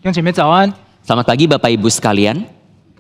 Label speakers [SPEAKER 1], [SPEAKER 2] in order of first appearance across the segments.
[SPEAKER 1] 弟兄姐妹早安。
[SPEAKER 2] Selamat pagi Bapak Ibu sekalian.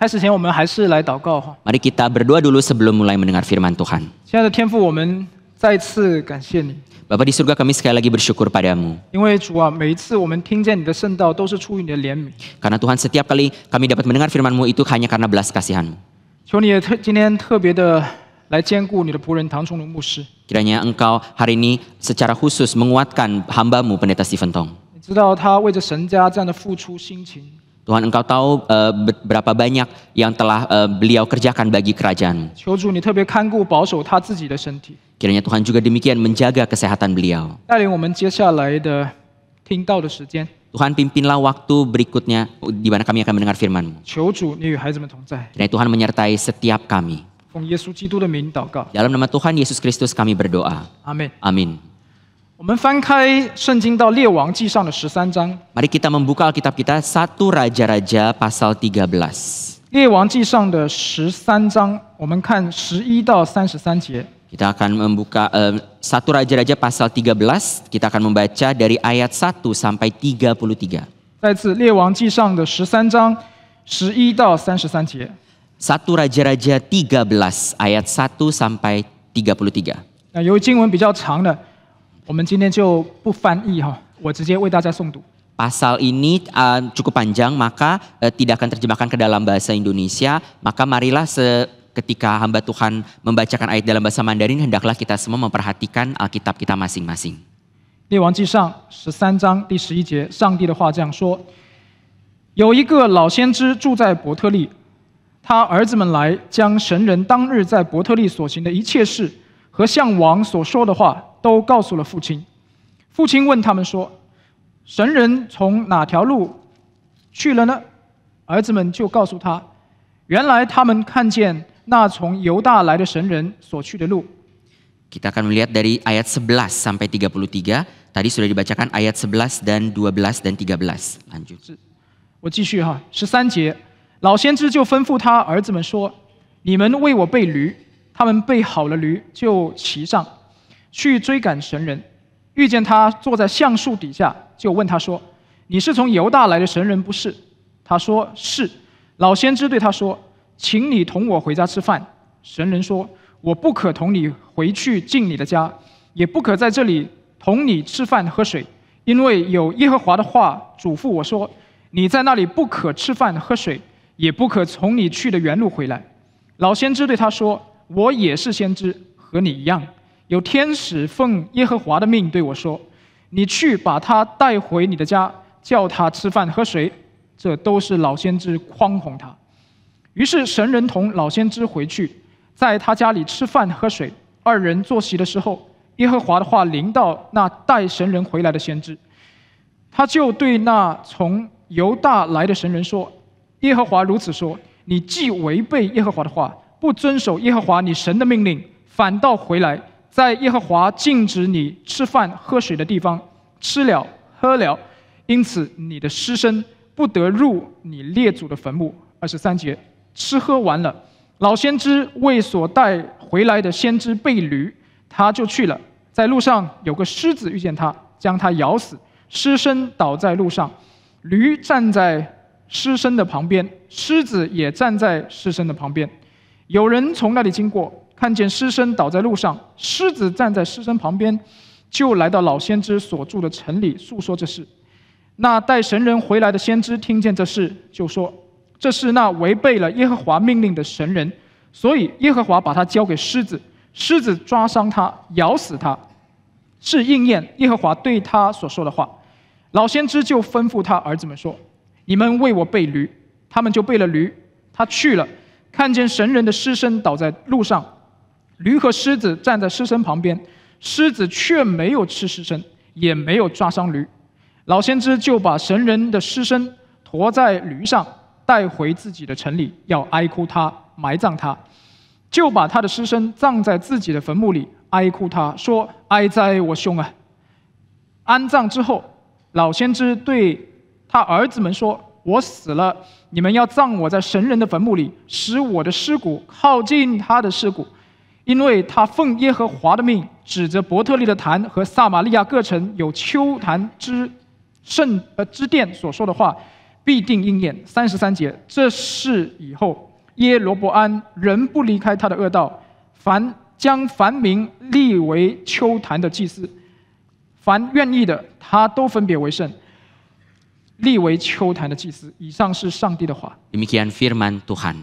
[SPEAKER 1] 开始前，我们还是来祷告哈。
[SPEAKER 2] Mari kita berdoa dulu sebelum mulai mendengar firman Tuhan.
[SPEAKER 1] 亲爱的天父，我们再次感谢你，
[SPEAKER 2] Bapa di surga, kami sekali lagi bersyukur padamu.
[SPEAKER 1] 因为主啊，每一次我们听见你的圣道，都是出于你的怜悯。
[SPEAKER 2] Karena Tuhan, setiap kali kami dapat mendengar firman-Mu itu hanya karena belas kasihan-Mu.
[SPEAKER 1] 求你也今天特别的来兼顾你的仆人唐崇荣牧师。
[SPEAKER 2] Kiranya Engkau hari ini secara khusus menguatkan hamba-Mu Pendeta Stephen Tong.
[SPEAKER 1] 你知道他为着神家这样的付出心情，
[SPEAKER 2] Tuhan, Engkau tahu berapa banyak yang telah beliau kerjakan bagi kerajaan-Mu.
[SPEAKER 1] 求主你特别看顾保守他自己的身体，
[SPEAKER 2] Kiranya Tuhan juga demikian menjaga kesehatan beliau.
[SPEAKER 1] 带领我们接下来的听到的时间。
[SPEAKER 2] Tuhan, pimpinlah waktu berikutnya di mana kami akan mendengar firman-Mu.
[SPEAKER 1] 求主你与孩子们同在，
[SPEAKER 2] Kiranya Tuhan menyertai setiap kami.
[SPEAKER 1] 奉耶稣基督的名祷告，
[SPEAKER 2] Dalam nama Tuhan Yesus Kristus kami berdoa.
[SPEAKER 1] 阿门。
[SPEAKER 2] Amin.
[SPEAKER 1] 我们翻开圣经到列王记上的13章，
[SPEAKER 2] Mari kita membuka Alkitab kita 1 Raja-Raja pasal 13.
[SPEAKER 1] 列王记上的13章，我们看11到33节。
[SPEAKER 2] Kita akan membuka 1 Raja-Raja pasal 13. Kita akan membaca dari ayat 1 sampai 33.
[SPEAKER 1] 再次，列王记上的13章11到33节。
[SPEAKER 2] 1 Raja-Raja 13 ayat 1 sampai 33.
[SPEAKER 1] 那由于经文比较长的，我们今天就不翻译哈，我直接为大家诵读。
[SPEAKER 2] Pasal ini cukup panjang, maka tidak akan terjemahkan ke dalam bahasa Indonesia. Maka marilah ketika hamba Tuhan membacakan ayat dalam bahasa Mandarin, hendaklah kita semua memperhatikan Alkitab kita masing-masing.
[SPEAKER 1] 列王记上13章第11节，上帝的话这样说：有一个老先知住在伯特利，他儿子们来将神人当日在伯特利所行的一切事和向王所说的话都告诉了父亲。父亲问他们说：神人从哪条路去了呢？儿子们就告诉他，原来他们看见那从犹大来的神人所去的路。
[SPEAKER 2] Kita akan melihat dari ayat 11 sampai 33. Tadi sudah dibacakan ayat 11 dan 12 dan 13. Lanjut.
[SPEAKER 1] 我继续哈，13节，老先知就吩咐他儿子们说：你们为我备驴。他们备好了驴，就骑上去追赶神人。遇见他坐在橡树底下，就问他说：你是从犹大来的神人不是？他说是。老先知对他说：请你同我回家吃饭。神人说：我不可同你回去进你的家，也不可在这里同你吃饭喝水，因为有耶和华的话嘱咐我说：你在那里不可吃饭喝水，也不可从你去的原路回来。老先知对他说：我也是先知，和你一样，有天使奉耶和华的命对我说：你去把他带回你的家，叫他吃饭喝水。这都是老先知诓哄他。于是神人同老先知回去，在他家里吃饭喝水。二人坐席的时候，耶和华的话临到那带神人回来的先知，他就对那从犹大来的神人说：耶和华如此说，你既违背耶和华的话，不遵守耶和华你神的命令，反倒回来，在耶和华禁止你吃饭喝水的地方吃了喝了，因此你的尸身不得入你列祖的坟墓。23节，吃喝完了，老先知为所带回来的先知备驴，他就去了。在路上有个狮子遇见他，将他咬死，尸身倒在路上，驴站在尸身的旁边，狮子也站在尸身的旁边。有人从那里经过，看见尸身倒在路上，狮子站在尸身旁边，就来到老先知所住的城里诉说这事。那带神人回来的先知听见这事，就说：这是那违背了耶和华命令的神人，所以耶和华把他交给狮子，狮子抓伤他，咬死他，是应验耶和华对他所说的话。老先知就吩咐他儿子们说：你们为我备驴。他们就备了驴，他去了，看见神人的尸身倒在路上，驴和狮子站在尸身旁边，狮子却没有吃尸身，也没有抓伤驴。老先知就把神人的尸身驮在驴上，带回自己的城里，要哀哭他，埋葬他，就把他的尸身葬在自己的坟墓里，哀哭他，说：哀哉我兄啊！安葬之后，老先知对他儿子们说：我死了，你们要葬我在神人的坟墓里，使我的尸骨靠近他的尸骨，因为他奉耶和华的命，指着伯特利的坛和撒玛利亚各城有丘坛之殿所说的话，必定应验。33节，这事以后，耶罗伯安仍不离开他的恶道，将凡民立为丘坛的祭司，凡愿意的，他都分别为圣，立为丘坛的祭司。以上是上帝的话。
[SPEAKER 2] Demikian firman Tuhan.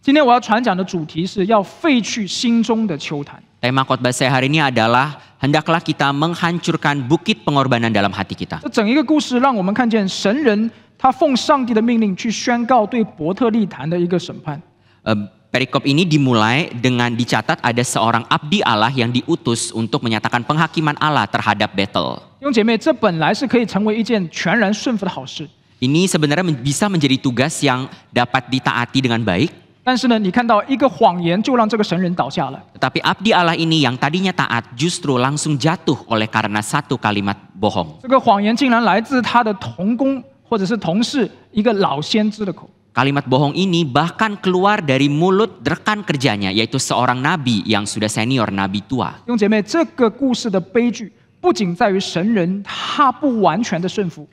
[SPEAKER 1] 今天我要传讲的主题是要废去心中的丘坛。
[SPEAKER 2] Tema khotbah saya hari ini adalah hendaklah kita menghancurkan bukit pengorbanan dalam hati kita.
[SPEAKER 1] 这整一个故事让我们看见神人他奉上帝的命令去宣告对伯特利坛的一个审判。
[SPEAKER 2] Perikop ini dimulai dengan dicatat ada seorang abdi Allah yang diutus untuk menyatakan penghakiman Allah terhadap Betel.
[SPEAKER 1] 弟兄姐妹，这本来是可以成为一件全然顺服的好事，
[SPEAKER 2] Ini sebenarnya bisa menjadi tugas yang dapat ditaati dengan baik.
[SPEAKER 1] 但是呢，你看到一个谎言就让这个神人倒下了。
[SPEAKER 2] Tetapi abdi Allah ini yang tadinya taat justru langsung jatuh oleh karena satu kalimat bohong.
[SPEAKER 1] 这个谎言竟然来自他的同工或者是同事一个老先知的口。
[SPEAKER 2] Kalimat bohong ini bahkan keluar dari mulut rekan kerjanya, yaitu seorang nabi yang sudah senior, nabi tua.
[SPEAKER 1] 弟兄姐妹，这个故事的悲剧不仅在于神人他不完全的顺服，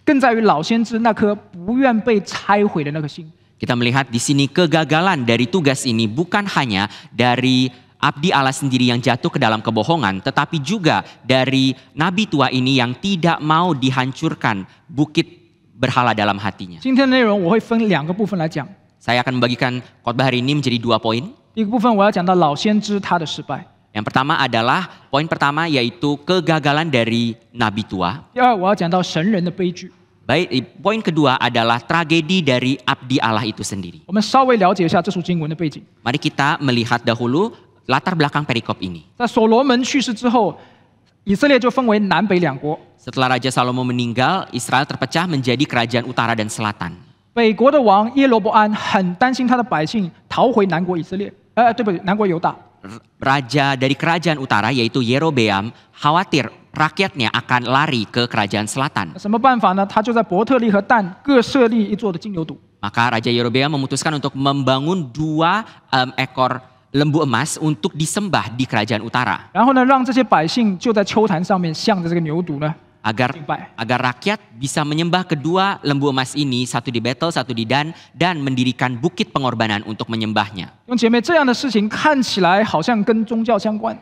[SPEAKER 1] 更在于老先知那颗不愿被拆毁的那颗心。
[SPEAKER 2] Kita melihat di sini kegagalan dari tugas ini bukan hanya dari abdi Allah sendiri yang jatuh ke dalam kebohongan, tetapi juga dari nabi tua ini yang tidak mau dihancurkan bukit berhala dalam hatinya.
[SPEAKER 1] 今天的内容我会分两个部分来讲。
[SPEAKER 2] Saya akan membagikan khotbah hari ini menjadi 2 poin.
[SPEAKER 1] 第一个部分我要讲到老先知他的失败，
[SPEAKER 2] Yang pertama adalah poin pertama yaitu kegagalan dari nabi tua.
[SPEAKER 1] 第二我要讲到神人的悲剧。
[SPEAKER 2] Baik, poin kedua adalah tragedi dari abdi Allah itu sendiri.
[SPEAKER 1] 我们稍微了解一下这处经文的背景。
[SPEAKER 2] Mari kita melihat dahulu latar belakang perikop ini.
[SPEAKER 1] 在所罗门去世之后，以色列就分为南北两国。
[SPEAKER 2] Setelah Raja Salomo meninggal, Israel terpecah menjadi kerajaan utara dan selatan.
[SPEAKER 1] 北国的王耶罗伯安很担心他的百姓逃回南国以色列，对不起，南国犹大。
[SPEAKER 2] Raja dari kerajaan utara yaitu Yerobeam khawatir rakyatnya akan lari ke kerajaan selatan.
[SPEAKER 1] 什么办法呢？他就在伯特利和但各设立一座的金牛犊。
[SPEAKER 2] Maka Raja Yerobeam memutuskan untuk membangun 2 ekor lembu emas untuk disembah di kerajaan utara.
[SPEAKER 1] 然后呢，让这些百姓就在丘坛上面向着这个牛犊呢
[SPEAKER 2] Agar
[SPEAKER 1] 敬拜。
[SPEAKER 2] rakyat bisa menyembah kedua lembu emas ini, satu di Betel, satu di Dan, dan mendirikan bukit pengorbanan untuk menyembahnya.
[SPEAKER 1] 弟兄姐妹，这样的事情看起来好像跟宗教相关，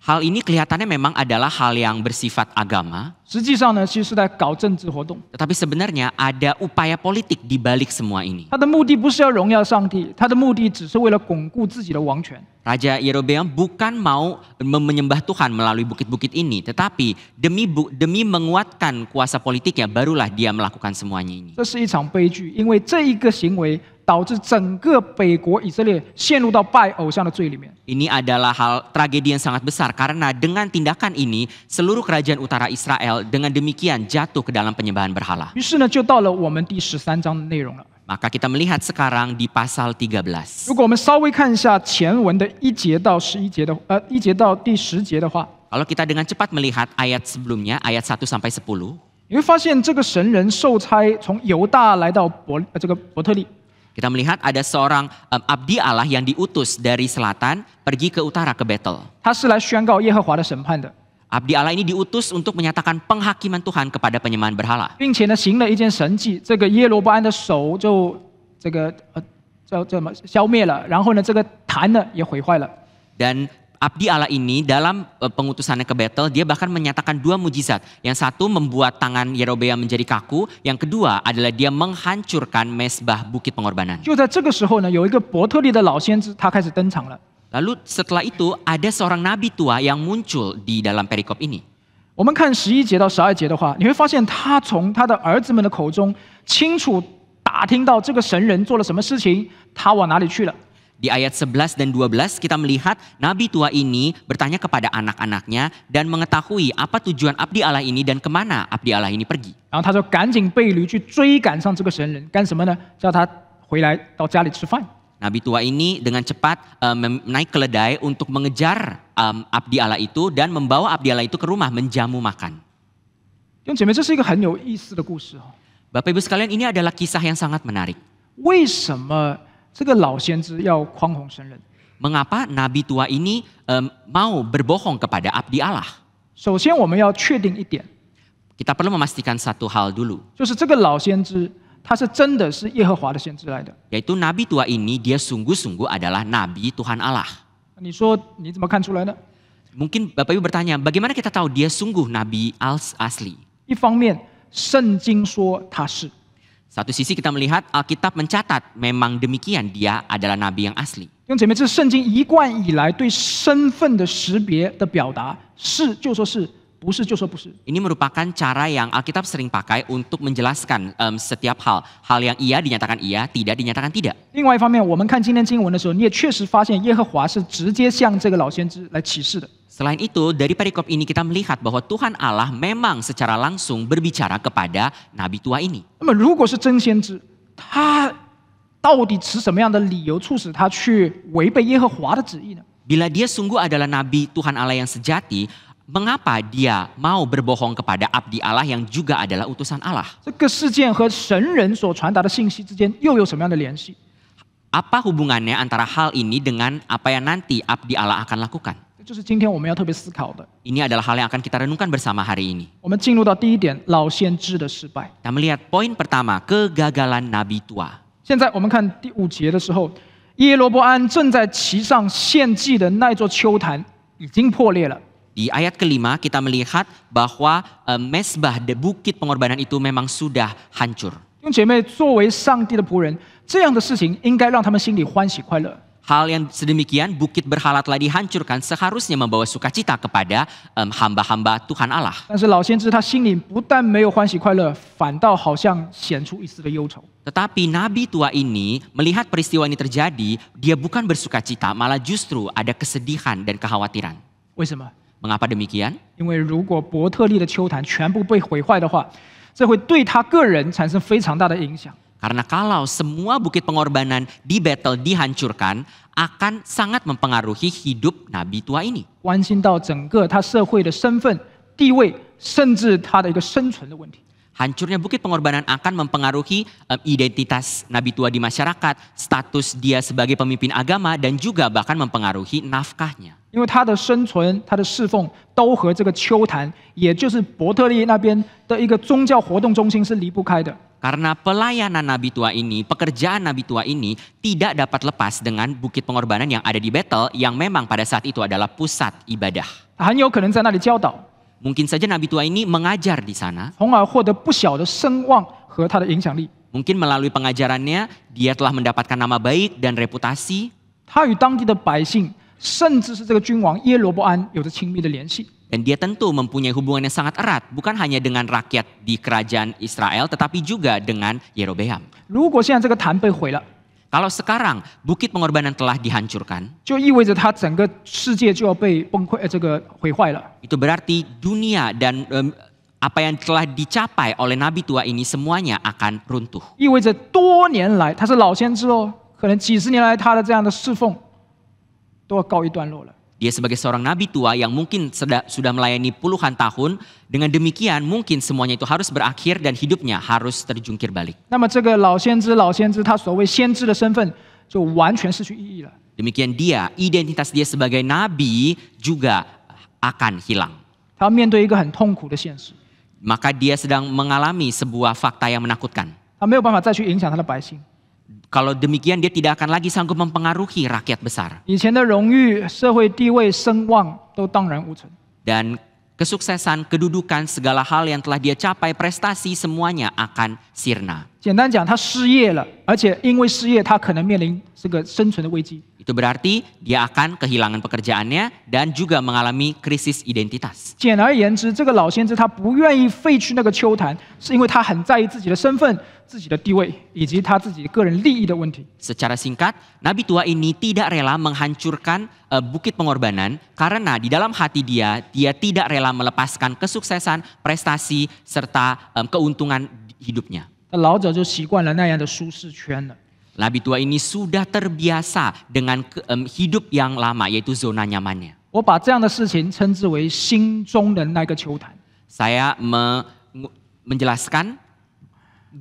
[SPEAKER 2] Hal ini kelihatannya memang adalah hal yang bersifat agama,
[SPEAKER 1] 实际上呢，其实是在搞政治活动。
[SPEAKER 2] tetapi sebenarnya ada upaya politik di balik semua ini.
[SPEAKER 1] 他的目的不是要荣耀上帝，他的目的只是为了巩固自己的王权。
[SPEAKER 2] Raja Yerobeam bukan mau menyembah Tuhan melalui bukit-bukit ini, tetapi demi menguatkan kuasa politiknya barulah dia melakukan semuanya ini.
[SPEAKER 1] 这是一场悲剧，因为这一个行为导致整个北国以色列陷入到拜偶像的罪里面。
[SPEAKER 2] Ini adalah hal tragedi yang sangat besar karena dengan tindakan ini seluruh kerajaan utara Israel dengan demikian jatuh ke dalam penyembahan berhala.
[SPEAKER 1] 于是呢，就到了我们第13章的内容了。
[SPEAKER 2] Maka kita melihat sekarang di pasal 13.
[SPEAKER 1] 如果我们稍微看一下前文的1节到11节的1节到第10节的话，
[SPEAKER 2] Kalau kita dengan cepat melihat ayat sebelumnya, ayat 1 sampai 10,
[SPEAKER 1] 你会发现这个神人受差从犹大来到这个伯特利。
[SPEAKER 2] kita melihat ada seorang abdi Allah yang diutus dari selatan pergi ke utara ke Betel.
[SPEAKER 1] 他是来宣告耶和华的审判的，
[SPEAKER 2] Abdi Allah ini diutus untuk menyatakan penghakiman Tuhan kepada penyembahan berhala.
[SPEAKER 1] 并且呢行了一件神迹，这个耶罗伯安的手就这个叫什么消灭了，然后呢这个坛呢也毁坏了。
[SPEAKER 2] Dan abdi Allah ini dalam pengutusannya ke Betel, dia bahkan menyatakan 2 mujizat. Yang satu membuat tangan Yerobeam menjadi kaku, yang kedua adalah dia menghancurkan mesbah bukit pengorbanan.
[SPEAKER 1] 就在这个时候呢，有一个伯特利的老先知他开始登场了。
[SPEAKER 2] Lalu setelah itu ada seorang nabi tua yang muncul di dalam perikop ini.
[SPEAKER 1] 我们看11节到12节的话，你会发现他从他的儿子们的口中清楚打听到这个神人做了什么事情，他往哪里去了。
[SPEAKER 2] Di ayat 11 dan 12 kita melihat nabi tua ini bertanya kepada anak-anaknya dan mengetahui apa tujuan abdi Allah ini dan kemana abdi Allah ini pergi.
[SPEAKER 1] 然后他就赶紧备驴去追赶上这个神人，干什么呢？叫他回来到家里吃饭。
[SPEAKER 2] Nabi tua ini dengan cepat naik keledai untuk mengejar abdi Allah itu dan membawa abdi Allah itu ke rumah menjamu makan.
[SPEAKER 1] 弟兄姐妹，这是一个很有意思的故事哦。
[SPEAKER 2] Bapak Ibu sekalian, ini adalah kisah yang sangat menarik.
[SPEAKER 1] 为什么这个老先知要诓哄神人？
[SPEAKER 2] Mengapa nabi tua ini mau berbohong kepada abdi Allah?
[SPEAKER 1] 首先，我们要确定一点，
[SPEAKER 2] kita perlu memastikan satu hal dulu,
[SPEAKER 1] 就是这个老先知，他是真的是耶和华的先知来的。
[SPEAKER 2] yaitu nabi tua ini dia sungguh-sungguh adalah nabi Tuhan Allah.
[SPEAKER 1] 你说你怎么看出来呢？
[SPEAKER 2] Mungkin Bapak Ibu bertanya, bagaimana kita tahu dia sungguh nabi asli?
[SPEAKER 1] 一方面，圣经说他是；
[SPEAKER 2] Satu sisi kita melihat Alkitab mencatat memang demikian dia adalah nabi yang asli.
[SPEAKER 1] 弟兄姐妹，这是圣经一贯以来对身份的识别的表达，是就说是，不是就说不是。
[SPEAKER 2] Ini merupakan cara yang Alkitab sering pakai untuk menjelaskan setiap hal. Hal yang iya dinyatakan iya, tidak dinyatakan tidak.
[SPEAKER 1] 另外一方面，我们看今天经文的时候，你也确实发现耶和华是直接向这个老先知来启示的。
[SPEAKER 2] Selain itu, dari perikop ini kita melihat bahwa Tuhan Allah memang secara langsung berbicara kepada nabi tua ini.
[SPEAKER 1] 那么，如果是真先知，他到底持什么样的理由促使他去违背耶和华的旨意呢？
[SPEAKER 2] Bila dia sungguh adalah nabi Tuhan Allah yang sejati, mengapa dia mau berbohong kepada abdi Allah yang juga adalah utusan Allah?
[SPEAKER 1] 这个事件和神人所传达的信息之间又有什么样的联系？
[SPEAKER 2] Apa hubungannya antara hal ini dengan apa yang nanti abdi Allah akan lakukan?
[SPEAKER 1] 这就是今天我们要特别思考的。
[SPEAKER 2] Ini adalah hal yang akan kita renungkan bersama hari ini.
[SPEAKER 1] 我们进入到第一点，老先知的失败。
[SPEAKER 2] Kita melihat poin pertama, kegagalan nabi tua.
[SPEAKER 1] 现在我们看第5节的时候，耶罗波安正在其上献祭的那座丘坛已经破裂了。
[SPEAKER 2] Di ayat kelima kita melihat bahwa mesbah de bukit pengorbanan itu memang sudah hancur.
[SPEAKER 1] 弟兄姐妹，作为上帝的仆人，这样的事情应该让他们心里欢喜快乐。
[SPEAKER 2] Hal yang sedemikian, bukit berhala telah dihancurkan, seharusnya membawa sukacita kepada hamba-hamba Tuhan Allah.
[SPEAKER 1] 但是老先知他心里不但没有欢喜快乐，反倒好像显出一丝的忧愁。
[SPEAKER 2] Tetapi nabi tua ini melihat peristiwa ini terjadi, dia bukan bersukacita, malah justru ada kesedihan dan kekhawatiran.
[SPEAKER 1] 为什么？
[SPEAKER 2] Mengapa demikian?
[SPEAKER 1] 因为如果伯特利的丘坛全部被毁坏的话，这会对他个人产生非常大的影响。
[SPEAKER 2] Karena kalau semua bukit pengorbanan di Betel dihancurkan, akan sangat mempengaruhi hidup nabi tua ini.
[SPEAKER 1] 关心到整个他社会的身份、地位，甚至他的一个生存的问题。
[SPEAKER 2] Hancurnya bukit pengorbanan akan mempengaruhi identitas nabi tua di masyarakat, status dia sebagai pemimpin agama, dan juga bahkan mempengaruhi nafkahnya.
[SPEAKER 1] 因为他的生存、他的侍奉都和这个丘坛，也就是伯特利那边的一个宗教活动中心是离不开的。
[SPEAKER 2] Karena pelayanan nabi tua ini, pekerjaan nabi tua ini tidak dapat lepas dengan bukit pengorbanan yang ada di Betel yang memang pada saat itu adalah pusat ibadah.
[SPEAKER 1] 他很有可能在那里教导，
[SPEAKER 2] Mungkin saja nabi tua ini mengajar di sana.
[SPEAKER 1] 从而获得不小的声望和他的影响力。
[SPEAKER 2] Mungkin melalui pengajarannya dia telah mendapatkan nama baik dan reputasi.
[SPEAKER 1] 他与当地的百姓，甚至是这个君王耶罗波安有着亲密的联系。
[SPEAKER 2] Dan dia tentu mempunyai hubungan yang sangat erat, bukan hanya dengan rakyat di kerajaan Israel, tetapi juga dengan Yerobeam.
[SPEAKER 1] 如果现在这个坛被毁了，
[SPEAKER 2] Kalau sekarang bukit pengorbanan telah dihancurkan,
[SPEAKER 1] 就意味着他整个世界就要被崩溃，这个毁坏了。
[SPEAKER 2] itu berarti dunia dan apa yang telah dicapai oleh nabi tua ini semuanya akan runtuh.
[SPEAKER 1] 意味着多年来他是老先知哦，可能几十年来他的这样的侍奉都要告一段落了。
[SPEAKER 2] Dia sebagai seorang nabi tua yang mungkin sudah melayani puluhan tahun, dengan demikian mungkin semuanya itu harus berakhir dan hidupnya harus terjungkir balik.
[SPEAKER 1] 那么这个老先知他所谓先知的身份就完全失去意义了。
[SPEAKER 2] Demikian dia, identitas dia sebagai nabi juga akan hilang.
[SPEAKER 1] 他要面对一个很痛苦的现实，
[SPEAKER 2] Maka dia sedang mengalami sebuah fakta yang menakutkan.
[SPEAKER 1] 他没有办法再去影响他的百姓。
[SPEAKER 2] Kalau demikian dia tidak akan lagi sanggup mempengaruhi rakyat besar.
[SPEAKER 1] 以前的荣誉、社会地位、声望都荡然无存。
[SPEAKER 2] Dan kesuksesan, kedudukan, segala hal yang telah dia capai, prestasi semuanya akan sirna.
[SPEAKER 1] 简单讲，他失业了，而且因为失业，他可能面临这个生存的危机。
[SPEAKER 2] Itu berarti dia akan kehilangan pekerjaannya dan juga mengalami krisis identitas.
[SPEAKER 1] 简而言之，这个老先知他不愿意废去那个丘坛，是因为他很在意自己的身份、自己的地位以及他自己个人利益的问题。
[SPEAKER 2] Secara singkat, nabi tua ini tidak rela menghancurkan bukit pengorbanan karena di dalam hati dia tidak rela melepaskan kesuksesan, prestasi, serta keuntungan hidupnya.
[SPEAKER 1] 他老早就习惯了那样的舒适圈了。
[SPEAKER 2] Nabi tua ini sudah terbiasa dengan hidup yang lama, yaitu zona nyamannya.
[SPEAKER 1] 我把这样的事情称之为心中的那个丘坛。
[SPEAKER 2] Saya menjelaskan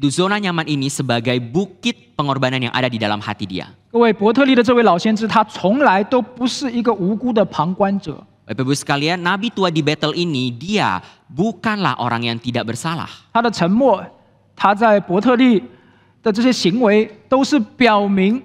[SPEAKER 2] zona nyaman ini sebagai bukit pengorbanan yang ada di dalam hati dia.
[SPEAKER 1] 各位，伯特利的这位老先知，他从来都不是一个无辜的旁观者。
[SPEAKER 2] Bapak Ibu sekalian, nabi tua di Betel ini dia bukanlah orang yang tidak bersalah.
[SPEAKER 1] 他的沉默，他在伯特利的这些行为，都是表明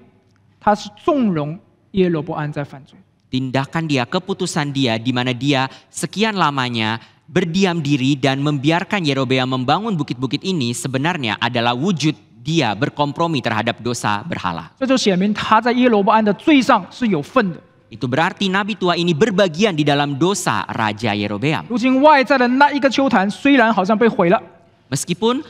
[SPEAKER 1] 他是纵容耶罗波安在犯罪。
[SPEAKER 2] Tindakan dia, keputusan dia di mana dia sekian lamanya berdiam diri dan membiarkan Yerobeam membangun bukit-bukit ini sebenarnya adalah wujud dia berkompromi terhadap dosa berhala.
[SPEAKER 1] 这就显明他在耶罗波安的罪上是有份的。
[SPEAKER 2] Itu berarti nabi tua ini berbagian di dalam dosa Raja Yerobeam.
[SPEAKER 1] 如今外在的那一个丘坛虽然好像被毁了，
[SPEAKER 2] Meskipun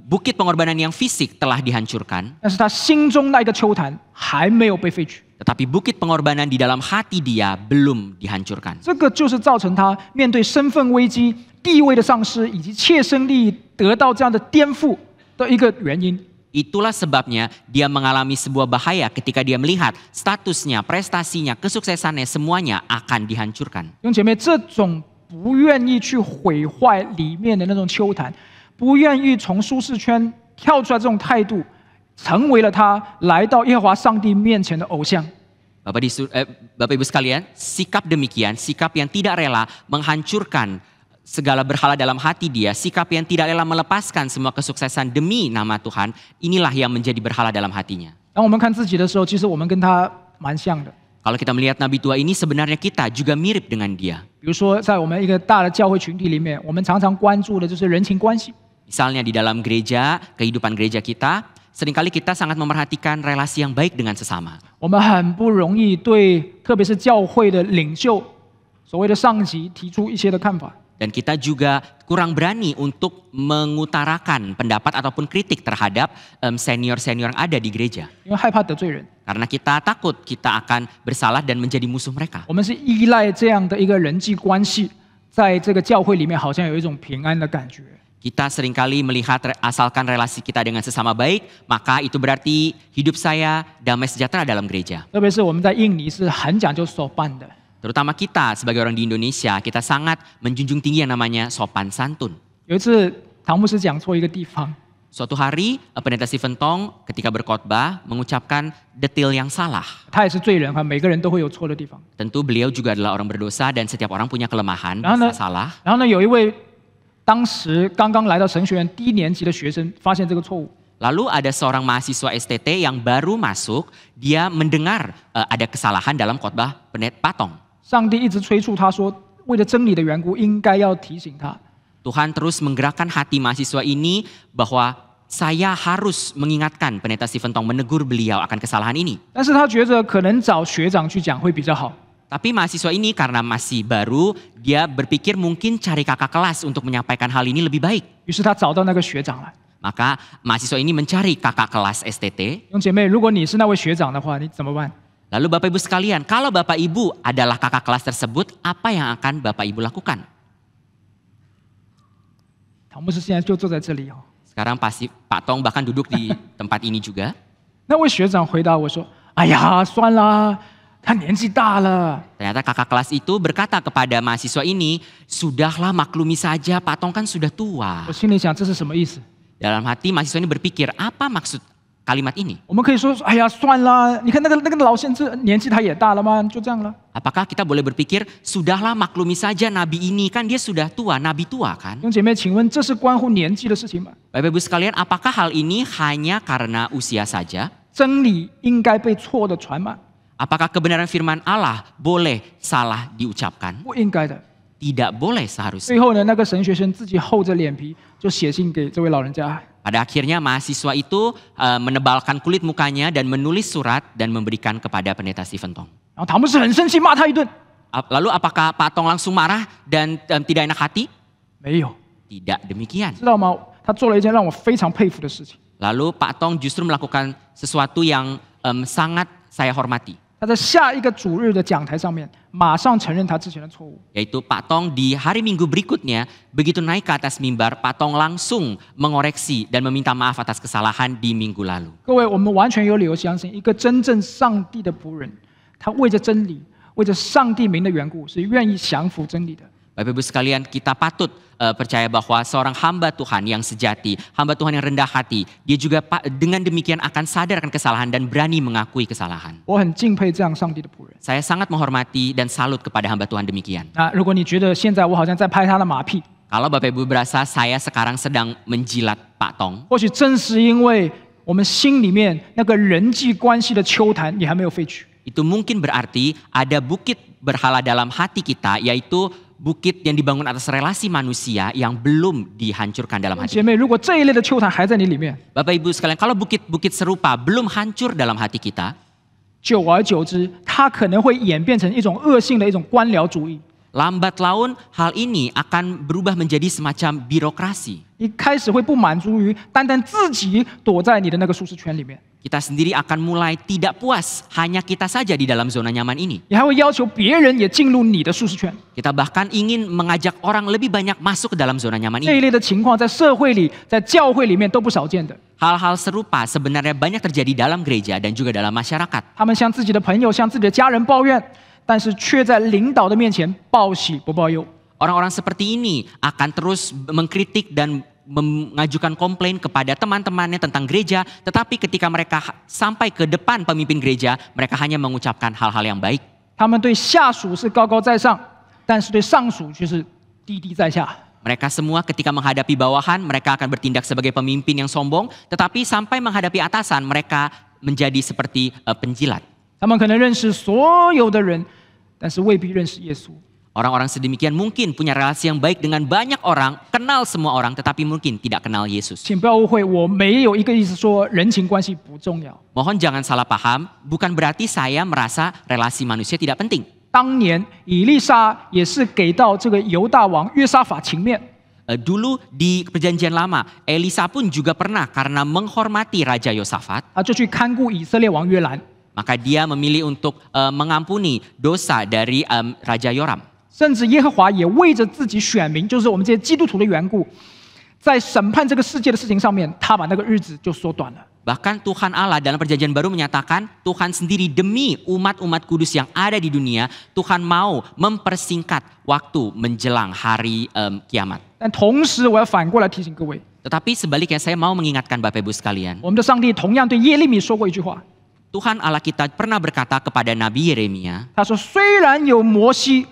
[SPEAKER 2] bukit pengorbanan yang fisik telah dihancurkan,
[SPEAKER 1] 但是他心中那一个丘坛还没有被废去。
[SPEAKER 2] tetapi bukit pengorbanan di dalam hati dia belum dihancurkan.
[SPEAKER 1] 这个就是造成他面对身份危机、地位的丧失以及切身利益得到这样的颠覆的一个原因。
[SPEAKER 2] Itulah sebabnya dia mengalami sebuah bahaya ketika dia melihat statusnya, prestasinya, kesuksesannya semuanya akan dihancurkan.
[SPEAKER 1] 弟兄姐妹，这种不愿意去毁坏里面的那种丘坛，不愿意从舒适圈跳出来这种态度，成为了他来到耶和华上帝面前的偶像。
[SPEAKER 2] Bapak Ibu sekalian, sikap demikian, sikap yang tidak rela menghancurkan segala berhala dalam hati dia, sikap yang tidak rela melepaskan semua kesuksesan demi nama Tuhan, inilah yang menjadi berhala dalam hatinya.
[SPEAKER 1] 当我们看自己的时候，其实我们跟他蛮像的。
[SPEAKER 2] Kalau kita melihat nabi tua ini sebenarnya kita juga mirip dengan dia.
[SPEAKER 1] 比如说，在我们一个大的教会群体里面，我们常常关注的就是人情关系。
[SPEAKER 2] Misalnya di dalam gereja, kehidupan gereja kita, seringkali kita sangat memerhatikan relasi yang baik dengan sesama.
[SPEAKER 1] 我们很不容易对，特别是教会的领袖，所谓的上级提出一些的看法。
[SPEAKER 2] Dan kita juga kurang berani untuk mengutarakan pendapat ataupun kritik terhadap senior-senior yang ada di gereja.
[SPEAKER 1] 因为害怕得罪人，
[SPEAKER 2] Karena kita takut kita akan bersalah dan menjadi musuh mereka.
[SPEAKER 1] 我们是依赖这样的一个人际关系，在这个教会里面好像有一种平安的感觉。
[SPEAKER 2] Kita seringkali melihat asalkan relasi kita dengan sesama baik, maka itu berarti hidup saya damai sejahtera dalam gereja.
[SPEAKER 1] 特别是我们在印尼是很讲究sopan的。
[SPEAKER 2] Terutama kita sebagai orang di Indonesia, kita sangat menjunjung tinggi yang namanya sopan santun.
[SPEAKER 1] 有一次，唐牧师讲错一个地方，
[SPEAKER 2] Suatu hari, Pendeta Stephen Tong ketika berkhotbah mengucapkan detil yang salah.
[SPEAKER 1] 他也是罪人，每个人都会有错的地方。
[SPEAKER 2] Tentu beliau juga adalah orang berdosa dan setiap orang punya kelemahan,
[SPEAKER 1] 然后呢
[SPEAKER 2] bisa salah.
[SPEAKER 1] 然后呢，有一位当时刚刚来到神学院低年级的学生发现这个错误，
[SPEAKER 2] Lalu ada seorang mahasiswa STT yang baru masuk, dia mendengar ada kesalahan dalam khotbah Pendeta Patong.
[SPEAKER 1] 上帝一直催促他说，为了真理的缘故，应该要提醒他。
[SPEAKER 2] Tuhan terus menggerakkan hati mahasiswa ini bahwa saya harus mengingatkan Pendeta Stephen Tong, menegur beliau akan kesalahan ini.
[SPEAKER 1] 但是他觉得可能找学长去讲会比较好，
[SPEAKER 2] Tapi mahasiswa ini karena masih baru, dia berpikir mungkin cari kakak kelas untuk menyampaikan hal ini lebih baik.
[SPEAKER 1] 于是他找到那个学长来。
[SPEAKER 2] Maka mahasiswa ini mencari kakak kelas STT.
[SPEAKER 1] 弟兄姐妹，如果你是那位学长的话，你怎么办？
[SPEAKER 2] Lalu Bapak Ibu sekalian, kalau Bapak Ibu adalah kakak kelas tersebut, apa yang akan Bapak Ibu lakukan?
[SPEAKER 1] 唐牧师现在就坐在这里哦。
[SPEAKER 2] Sekarang pasti Pak Tong bahkan duduk di tempat ini juga.
[SPEAKER 1] 那位学长回答我说：“哎呀，算啦，他年纪大了。
[SPEAKER 2] Ternyata kakak kelas itu berkata kepada mahasiswa ini, sudahlah maklumi saja, Pak Tong kan sudah ”tua.
[SPEAKER 1] 我心里想，这是什么意思？
[SPEAKER 2] Dalam hati mahasiswa ini berpikir, apa maksud kalimat ini?
[SPEAKER 1] 我们可以说：“哎呀，算啦，你看那个老先生年纪他也大了嘛，就这样了。
[SPEAKER 2] Apakah kita boleh berpikir, sudahlah maklumi saja nabi ini, kan dia sudah tua, nabi tua ” kan?
[SPEAKER 1] 弟兄姐妹，请问这是关乎年纪的事情吗？
[SPEAKER 2] Bapak Ibu sekalian, apakah hal ini hanya karena usia saja?
[SPEAKER 1] 真理应该被错的传吗？
[SPEAKER 2] Apakah kebenaran firman Allah boleh salah diucapkan?
[SPEAKER 1] 不应该的。
[SPEAKER 2] Tidak boleh seharusnya.
[SPEAKER 1] 最后呢，那个神学生自己厚着脸皮就写信给这位老人家。
[SPEAKER 2] Pada akhirnya mahasiswa itu menebalkan kulit mukanya dan menulis surat dan memberikan kepada Pendeta Stephen Tong.
[SPEAKER 1] 然后唐牧师很生气，骂他一顿。
[SPEAKER 2] Lalu apakah Pak Tong langsung marah dan tidak enak hati?
[SPEAKER 1] 没有，
[SPEAKER 2] Tidak demikian.
[SPEAKER 1] 知道吗？他做了一件让我非常佩服的事情。
[SPEAKER 2] Lalu Pak Tong justru melakukan sesuatu yang sangat saya hormati.
[SPEAKER 1] 他在下一个主日的讲台上面，马上承认他之前的错误。
[SPEAKER 2] Yaitu Pak Tong di hari Minggu berikutnya, begitu naik ke atas mimbar, Pak Tong langsung mengoreksi dan meminta maaf atas kesalahan di minggu lalu.
[SPEAKER 1] 各位，我们完全有理由相信，一个真正上帝的仆人，他为着真理，为着上帝名的缘故，是愿意降服真理的。
[SPEAKER 2] Bapak Ibu sekalian, kita patut percaya bahwa seorang hamba Tuhan yang sejati, hamba Tuhan yang rendah hati, dia juga dengan demikian akan sadar akan kesalahan dan berani mengakui kesalahan.
[SPEAKER 1] 我很敬佩这样上帝的仆人。
[SPEAKER 2] Saya sangat menghormati dan salut kepada hamba Tuhan demikian.
[SPEAKER 1] 那如果你觉得现在我好像在拍他的马屁，
[SPEAKER 2] Kalau Bapak Ibu berasa saya sekarang sedang menjilat Pak Tong,
[SPEAKER 1] 或许正是因为我们心里面那个人际关系的秋坛也还没有废去。
[SPEAKER 2] itu mungkin berarti ada bukit berhala dalam hati kita, yaitu bukit yang dibangun atas relasi manusia yang belum dihancurkan dalam hati.
[SPEAKER 1] 姐妹，如果这一类的秋坛还在你里面，
[SPEAKER 2] Bapak Ibu sekalian, kalau bukit-bukit serupa belum hancur dalam hati kita,
[SPEAKER 1] 久而久之，它可能会演变成一种恶性的一种官僚主义。
[SPEAKER 2] lambat laun hal ini akan berubah menjadi semacam birokrasi.
[SPEAKER 1] 一开始会不满足于单单自己躲在你的那个舒适圈里面，
[SPEAKER 2] Kita sendiri akan mulai tidak puas hanya kita saja di dalam zona nyaman ini.
[SPEAKER 1] 你还会要求别人也进入你的舒适圈。
[SPEAKER 2] Kita bahkan ingin mengajak orang lebih banyak masuk ke dalam zona nyaman
[SPEAKER 1] 这一
[SPEAKER 2] ini.
[SPEAKER 1] 类的情况在社会里、在教会里面都不少见的。
[SPEAKER 2] Hal-hal serupa sebenarnya banyak terjadi dalam gereja dan juga dalam masyarakat.
[SPEAKER 1] 他们向自己的朋友、向自己的家人抱怨，但是却在领导的面前报喜不报忧。
[SPEAKER 2] Orang-orang seperti ini akan terus mengkritik dan mengajukan komplain kepada teman-temannya tentang gereja, tetapi ketika mereka sampai ke depan pemimpin gereja, mereka hanya mengucapkan hal-hal yang baik.
[SPEAKER 1] 他们对下属是高高在上，但是对上属却是低低在下。
[SPEAKER 2] Mereka semua ketika menghadapi bawahan, mereka akan bertindak sebagai pemimpin yang sombong, tetapi sampai menghadapi atasan, mereka menjadi seperti penjilat.
[SPEAKER 1] 他们可能认识所有的人，但是未必认识耶稣。
[SPEAKER 2] Orang-orang sedemikian mungkin punya relasi yang baik dengan banyak orang, kenal semua orang, tetapi mungkin tidak kenal Yesus.
[SPEAKER 1] 请不要误会，我没有一个意思说人情关系不重要。
[SPEAKER 2] Mohon jangan salah paham, bukan berarti saya merasa relasi manusia tidak penting.
[SPEAKER 1] 当年以利沙也是给到这个犹大王约沙法情面，
[SPEAKER 2] Dulu di perjanjian lama, Elisa pun juga pernah karena menghormati Raja Yosafat,
[SPEAKER 1] 他就去看顾以色列王约兰，
[SPEAKER 2] maka dia memilih untuk mengampuni dosa dari Raja Yoram.
[SPEAKER 1] 甚至耶和华也为着自己选民，就是我们这些基督徒的缘故，在审判这个世界的事情上面，他把那个日子就缩短了。
[SPEAKER 2] Bahkan Tuhan Allah dalam perjanjian baru menyatakan Tuhan sendiri demi umat-umat kudus yang ada di dunia, Tuhan mau mempersingkat waktu menjelang hari kiamat.
[SPEAKER 1] 但同时，我要反过来提醒各位，
[SPEAKER 2] Tetapi sebaliknya saya mau mengingatkan Bapak Ibu sekalian,
[SPEAKER 1] 我们的上帝同样对耶利米说过一句话，
[SPEAKER 2] Tuhan Allah kita pernah berkata kepada Nabi Yeremia,
[SPEAKER 1] 他说：“虽然有摩西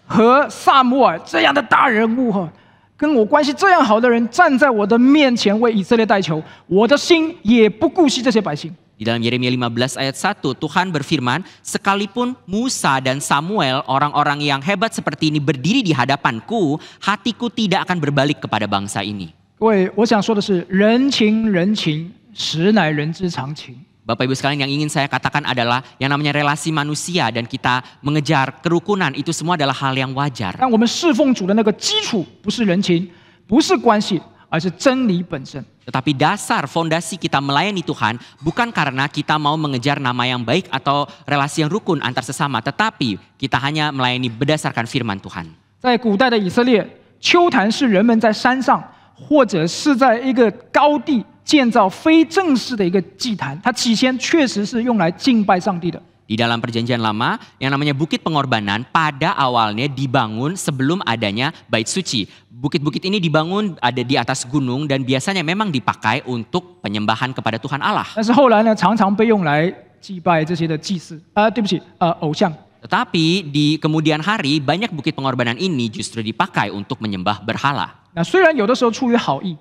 [SPEAKER 1] 和撒母耳这样的大人物哈，跟我关系这样好的人站在我的面前为以色列代求，我的心也不顾惜这些百姓。”
[SPEAKER 2] Di dalam Yeremia 15 ayat 1, Tuhan berfirman, sekalipun Musa dan Samuel, orang-orang yang hebat seperti ini berdiri di hadapanku, hatiku tidak akan berbalik kepada bangsa ini.
[SPEAKER 1] 各位，我想说的是，人情人情，实乃人之常情。
[SPEAKER 2] Bapak Ibu sekalian, yang ingin saya katakan adalah yang namanya relasi manusia dan kita mengejar kerukunan, itu semua adalah hal yang wajar.
[SPEAKER 1] 但我们侍奉主的那个基础不是人情，不是关系，而是真理本身。
[SPEAKER 2] Tetapi dasar fondasi kita melayani Tuhan bukan karena kita mau mengejar nama yang baik atau relasi yang rukun antar sesama, tetapi kita hanya melayani berdasarkan firman Tuhan.
[SPEAKER 1] 在古代的以色列，丘坛是人们在山上或者是在一个高地建造非正式的一个祭坛，它起先确实是用来敬拜上帝的。
[SPEAKER 2] Di dalam perjanjian lama, yang namanya Bukit Pengorbanan pada awalnya dibangun sebelum adanya Bait Suci. Bukit-bukit ini dibangun ada di atas gunung dan biasanya memang dipakai untuk penyembahan kepada Tuhan Allah.
[SPEAKER 1] 但是后来呢，常常被用来祭拜这些的祭祀，对不起，偶像。
[SPEAKER 2] Tetapi di kemudian hari banyak Bukit Pengorbanan ini justru dipakai untuk menyembah berhala.
[SPEAKER 1] 那虽然有的时候出于好意，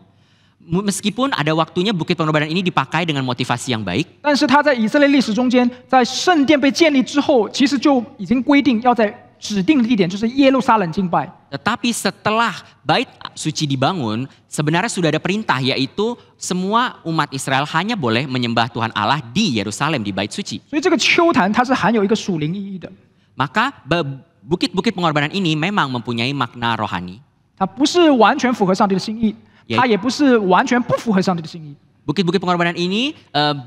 [SPEAKER 2] Meskipun ada waktunya Bukit Pengorbanan ini dipakai dengan motivasi yang baik,
[SPEAKER 1] 但是它在以色列历史中间，在圣殿被建立之后，其实就已经规定要在指定的地点，就是耶路撒冷敬拜。
[SPEAKER 2] tetapi setelah Bait Suci dibangun, sebenarnya sudah ada perintah yaitu semua umat Israel hanya boleh menyembah Tuhan Allah di Yerusalem di Bait Suci.
[SPEAKER 1] 所以这个丘坛它是含有一个属灵意义的，
[SPEAKER 2] Maka bukit-bukit pengorbanan ini memang mempunyai makna rohani.
[SPEAKER 1] 它不是完全符合上帝的心意，
[SPEAKER 2] 也
[SPEAKER 1] 它也不是完全不符合上帝的心意。
[SPEAKER 2] Bukit-bukit pengorbanan ini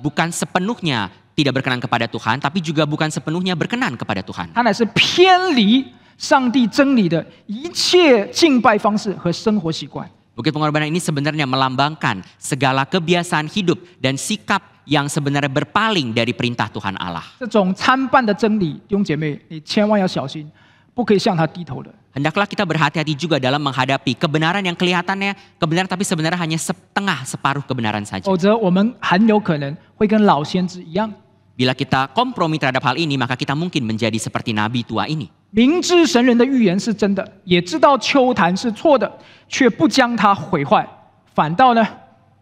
[SPEAKER 2] bukan sepenuhnya tidak berkenan kepada Tuhan, tapi juga bukan sepenuhnya berkenan kepada Tuhan.
[SPEAKER 1] 它乃是偏离上帝真理的一切敬拜方式和生活习惯。
[SPEAKER 2] Bukit pengorbanan ini sebenarnya melambangkan segala kebiasaan hidup dan sikap yang sebenarnya berpaling dari perintah Tuhan Allah.
[SPEAKER 1] 这种参半的真理，弟兄姐妹，你千万要小心，不可以向他低头的。
[SPEAKER 2] Hendaklah kita berhati-hati juga dalam menghadapi kebenaran yang kelihatannya kebenaran tapi sebenarnya hanya setengah separuh kebenaran saja.
[SPEAKER 1] 否则我们很有可能会跟老先知一样。
[SPEAKER 2] Bila kita kompromi terhadap hal ini, maka kita mungkin menjadi seperti nabi tua ini.
[SPEAKER 1] 明知神人的预言是真的，也知道秋坛是错的，却不将它毁坏，反倒呢，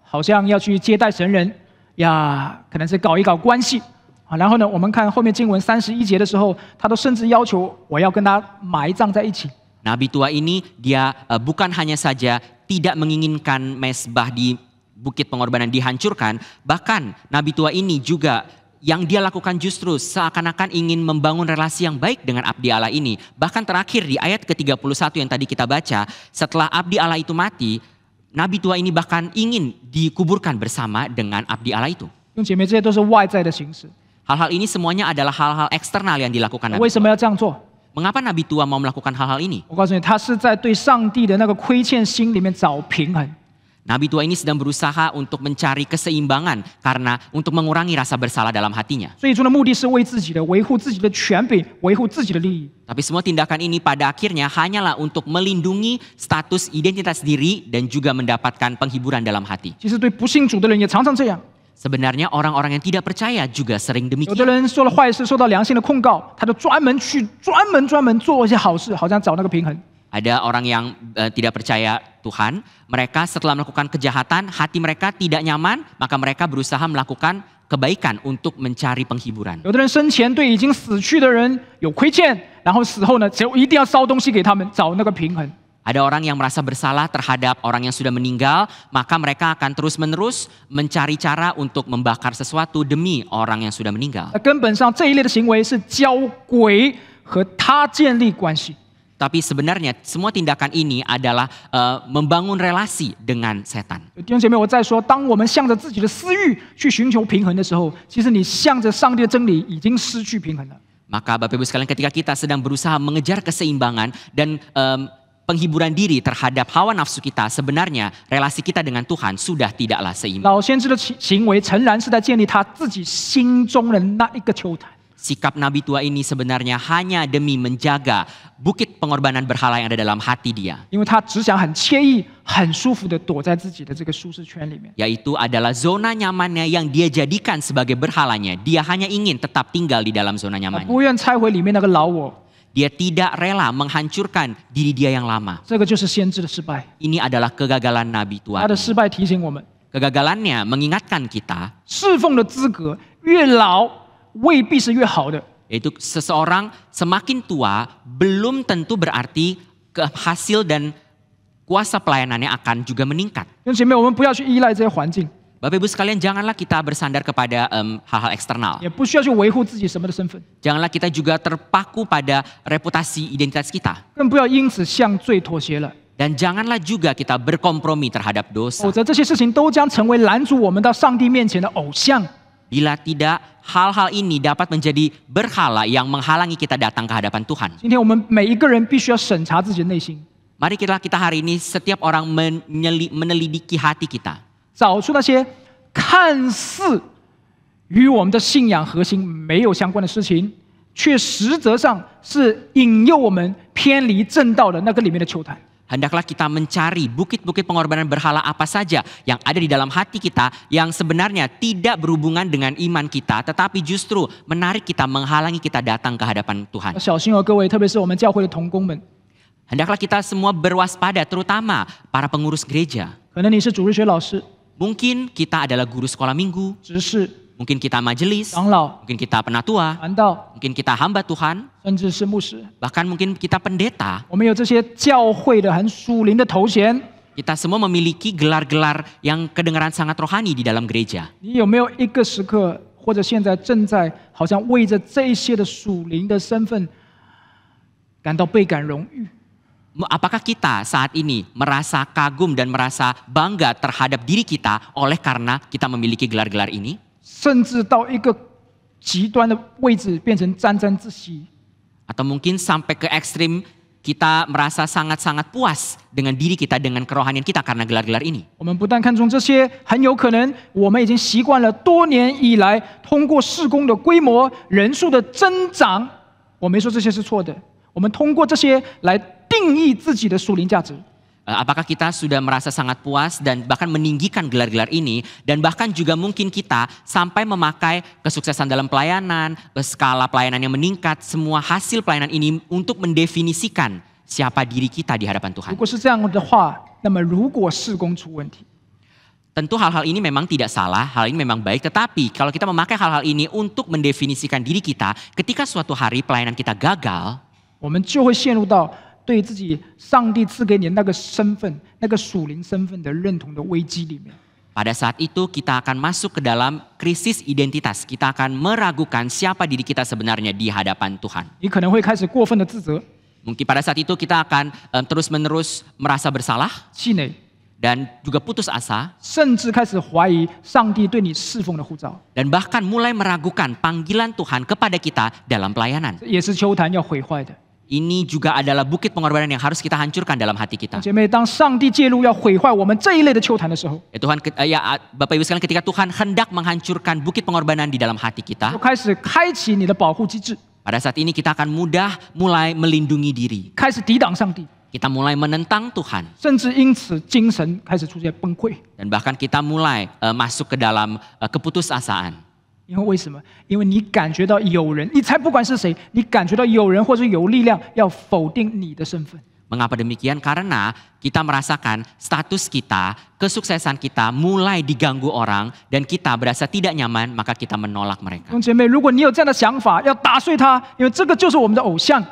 [SPEAKER 1] 好像要去接待神人呀，可能是搞一搞关系啊。然后呢，我们看后面经文31节的时候，他都甚至要求我要跟他埋葬在一起。
[SPEAKER 2] Nabi tua ini dia bukan hanya saja tidak menginginkan mesbah di bukit pengorbanan dihancurkan, bahkan Nabi tua ini juga yang dia lakukan justru seakan-akan ingin membangun relasi yang baik dengan abdi Allah ini. Bahkan terakhir di ayat ke-31 yang tadi kita baca, setelah abdi Allah itu mati, Nabi tua ini bahkan ingin dikuburkan bersama dengan abdi Allah itu.
[SPEAKER 1] 弟兄姐妹，这些都是外在的形式。
[SPEAKER 2] Hal-hal ini semuanya adalah hal-hal eksternal yang dilakukan Nabi
[SPEAKER 1] 为什么要这样做？
[SPEAKER 2] Mengapa Nabi tua mau melakukan hal-hal ini?
[SPEAKER 1] 我告诉你，他是在对上帝的那个亏欠心里面找平衡。
[SPEAKER 2] Nabi tua ini sedang berusaha untuk mencari keseimbangan karena untuk mengurangi rasa bersalah dalam hatinya.
[SPEAKER 1] 最终的目的是为自己的维护自己的权柄，维护自己的利益。
[SPEAKER 2] Tapi semua tindakan ini pada akhirnya hanyalah untuk melindungi status identitas diri dan juga mendapatkan penghiburan dalam hati.
[SPEAKER 1] 其实对不信主的人也常常这样。
[SPEAKER 2] Sebenarnya orang-orang yang tidak percaya juga sering
[SPEAKER 1] 有的
[SPEAKER 2] demikian.
[SPEAKER 1] 人做了坏事，受到良心的控告，他就专门做一些好事，好像找那个平衡。
[SPEAKER 2] Ada orang yang tidak percaya Tuhan, mereka setelah melakukan kejahatan, hati mereka tidak nyaman, maka mereka berusaha melakukan kebaikan untuk mencari penghiburan.
[SPEAKER 1] 有的人生前对已经死去的人有亏欠，然后死后呢，只有一定要烧东西给他们，找那个平衡。
[SPEAKER 2] Ada orang yang merasa bersalah terhadap orang yang sudah meninggal, maka mereka akan terus-menerus mencari cara untuk membakar sesuatu demi orang yang sudah meninggal.
[SPEAKER 1] 那根本上这一类的行为是教鬼和他建立关系。
[SPEAKER 2] Tapi sebenarnya semua tindakan ini adalah membangun relasi dengan setan.
[SPEAKER 1] 弟兄姐妹，我再说，当我们向着自己的私欲去寻求平衡的时候，其实你向着上帝的真理已经失去平衡了。
[SPEAKER 2] Maka Bapak Ibu sekalian, ketika kita sedang berusaha mengejar keseimbangan dan penghiburan diri terhadap hawa nafsu kita, sebenarnya relasi kita dengan Tuhan sudah tidaklah seimbang.
[SPEAKER 1] 老先知的行为诚然是在建立他自己心中的那一个秋坛。
[SPEAKER 2] Sikap Nabi tua ini sebenarnya hanya demi menjaga bukit pengorbanan berhala yang ada dalam hati dia.
[SPEAKER 1] 因为他只想很惬意、很舒服的躲在自己的这个舒适圈里面。
[SPEAKER 2] Yaitu adalah zona nyamannya yang dia jadikan sebagai berhalanya. Dia hanya ingin tetap tinggal di dalam zona
[SPEAKER 1] 他
[SPEAKER 2] nyamannya.
[SPEAKER 1] 不愿拆毁里面那个老我，
[SPEAKER 2] Dia tidak rela menghancurkan diri dia yang lama.
[SPEAKER 1] 这个就是先知的失败。
[SPEAKER 2] Ini adalah kegagalan Nabi
[SPEAKER 1] 他
[SPEAKER 2] tua.
[SPEAKER 1] 的失败提醒我们，
[SPEAKER 2] Kegagalannya mengingatkan kita,
[SPEAKER 1] 侍奉的资格越老未必是越好的。
[SPEAKER 2] yaitu seseorang semakin tua belum tentu berarti hasil dan kuasa pelayanannya akan juga meningkat.
[SPEAKER 1] 弟兄姐妹，我们不要去依赖这些环境，
[SPEAKER 2] Bapak Ibu sekalian, janganlah kita bersandar kepada hal-hal eksternal.
[SPEAKER 1] 也不需要去维护自己什么的身份，
[SPEAKER 2] Janganlah kita juga terpaku pada reputasi identitas kita.
[SPEAKER 1] 更不要因此向罪妥协了。
[SPEAKER 2] Dan janganlah juga kita berkompromi terhadap
[SPEAKER 1] 否
[SPEAKER 2] dosa.
[SPEAKER 1] 则这些事情都将成为拦阻我们到上帝面前的偶像。
[SPEAKER 2] Bila tidak, hal-hal ini dapat menjadi berhala yang menghalangi kita datang ke hadapan Tuhan.
[SPEAKER 1] 今天我们每一个人必须要审查自己的内心，
[SPEAKER 2] Mari kita hari ini setiap orang menelidiki hati kita.
[SPEAKER 1] 找出那些看似与我们的信仰核心没有相关的事情，却实则上是引诱我们偏离正道的那个里面的球坛。
[SPEAKER 2] Hendaklah kita mencari bukit-bukit pengorbanan berhala apa saja yang ada di dalam hati kita yang sebenarnya tidak berhubungan dengan iman kita, tetapi justru menarik kita, menghalangi kita datang ke hadapan Tuhan.
[SPEAKER 1] 要小心哦，各位，特别是我们教会的同工们，
[SPEAKER 2] Hendaklah kita semua berwaspada, terutama para pengurus gereja.
[SPEAKER 1] 可能你是主日学老师、
[SPEAKER 2] Mungkin kita adalah guru sekolah minggu,
[SPEAKER 1] 执事、
[SPEAKER 2] mungkin kita majelis,
[SPEAKER 1] 长老、
[SPEAKER 2] mungkin kita penatua,
[SPEAKER 1] 传道，
[SPEAKER 2] mungkin kita hamba Tuhan,
[SPEAKER 1] 甚至是牧师。
[SPEAKER 2] bahkan mungkin kita pendeta.
[SPEAKER 1] 我们有这些教会的很属灵的头衔，
[SPEAKER 2] Kita semua memiliki gelar-gelar yang kedengaran sangat rohani di dalam gereja.
[SPEAKER 1] 你有没有一个时刻，或者现在正在好像为着这些的属灵的身份感到倍感荣誉？
[SPEAKER 2] Apakah kita saat ini merasa kagum dan merasa bangga terhadap diri kita oleh karena kita memiliki gelar-gelar ini?
[SPEAKER 1] 甚至到一个极端的位置，变成沾沾自喜。
[SPEAKER 2] Atau mungkin sampai ke ekstrim kita merasa sangat-sangat puas dengan diri kita, dengan kerohanian kita karena gelar-gelar ini.
[SPEAKER 1] 我们不但看重这些，很有可能我们已经习惯了多年以来通过事工的规模、人数的增长，我没说这些是错的。我们通过这些来定义自己的属灵价值。
[SPEAKER 2] Apakah kita sudah merasa sangat puas dan bahkan meninggikan gelar-gelar ini, dan bahkan juga mungkin kita sampai memakai kesuksesan dalam pelayanan, skala pelayanan yang meningkat, semua hasil pelayanan ini untuk mendefinisikan siapa diri kita di hadapan
[SPEAKER 1] 如
[SPEAKER 2] Tuhan.
[SPEAKER 1] 果是这样的话，那么如果事工出问题，
[SPEAKER 2] Tentu hal-hal ini memang tidak salah, hal ini memang baik, tetapi kalau kita memakai hal-hal ini untuk mendefinisikan diri kita, ketika suatu hari pelayanan kita gagal,
[SPEAKER 1] 我们就会陷入到对自己上帝赐给你的那个身份、那个属灵身份的认同的危机里面。
[SPEAKER 2] pada saat itu kita akan masuk ke dalam krisis identitas. Kita akan meragukan siapa diri kita sebenarnya di hadapan Tuhan.
[SPEAKER 1] 你可能会开始过分的自责、
[SPEAKER 2] Mungkin pada saat itu kita akan terus-menerus merasa bersalah
[SPEAKER 1] 气馁，
[SPEAKER 2] dan juga putus asa,
[SPEAKER 1] 甚至开始怀疑上帝对你侍奉的呼召，
[SPEAKER 2] dan bahkan mulai meragukan panggilan Tuhan kepada kita dalam pelayanan.
[SPEAKER 1] 这也是秋坛要毁坏的。
[SPEAKER 2] Ini juga adalah bukit pengorbanan yang harus kita hancurkan dalam hati kita.
[SPEAKER 1] 姐妹，当上帝介入要毁坏我们这一类的秋坛的时候，
[SPEAKER 2] Ya Tuhan, Bapak Ibu sekalian, ketika Tuhan hendak menghancurkan bukit pengorbanan di dalam hati
[SPEAKER 1] 就
[SPEAKER 2] kita,
[SPEAKER 1] 开始开启你的保护机制，
[SPEAKER 2] pada saat ini kita akan mulai melindungi diri.
[SPEAKER 1] 开始抵挡上帝，
[SPEAKER 2] Kita mulai menentang Tuhan.
[SPEAKER 1] 甚至因此精神开始出现崩溃。
[SPEAKER 2] Dan bahkan kita mulai masuk ke dalam keputusasaan.
[SPEAKER 1] 因为为什么？因为你感觉到有人，你才不管是谁，你感觉到有人或者有力量要否定你的身份。
[SPEAKER 2] Mengapa demikian? Karena kita merasakan status kita, kesuksesan kita mulai diganggu orang dan kita berasa tidak nyaman, maka kita menolak
[SPEAKER 1] 弟
[SPEAKER 2] mereka.
[SPEAKER 1] 兄姐妹，如果你有这样的想法，要打碎它，因为这个就是我们的偶像。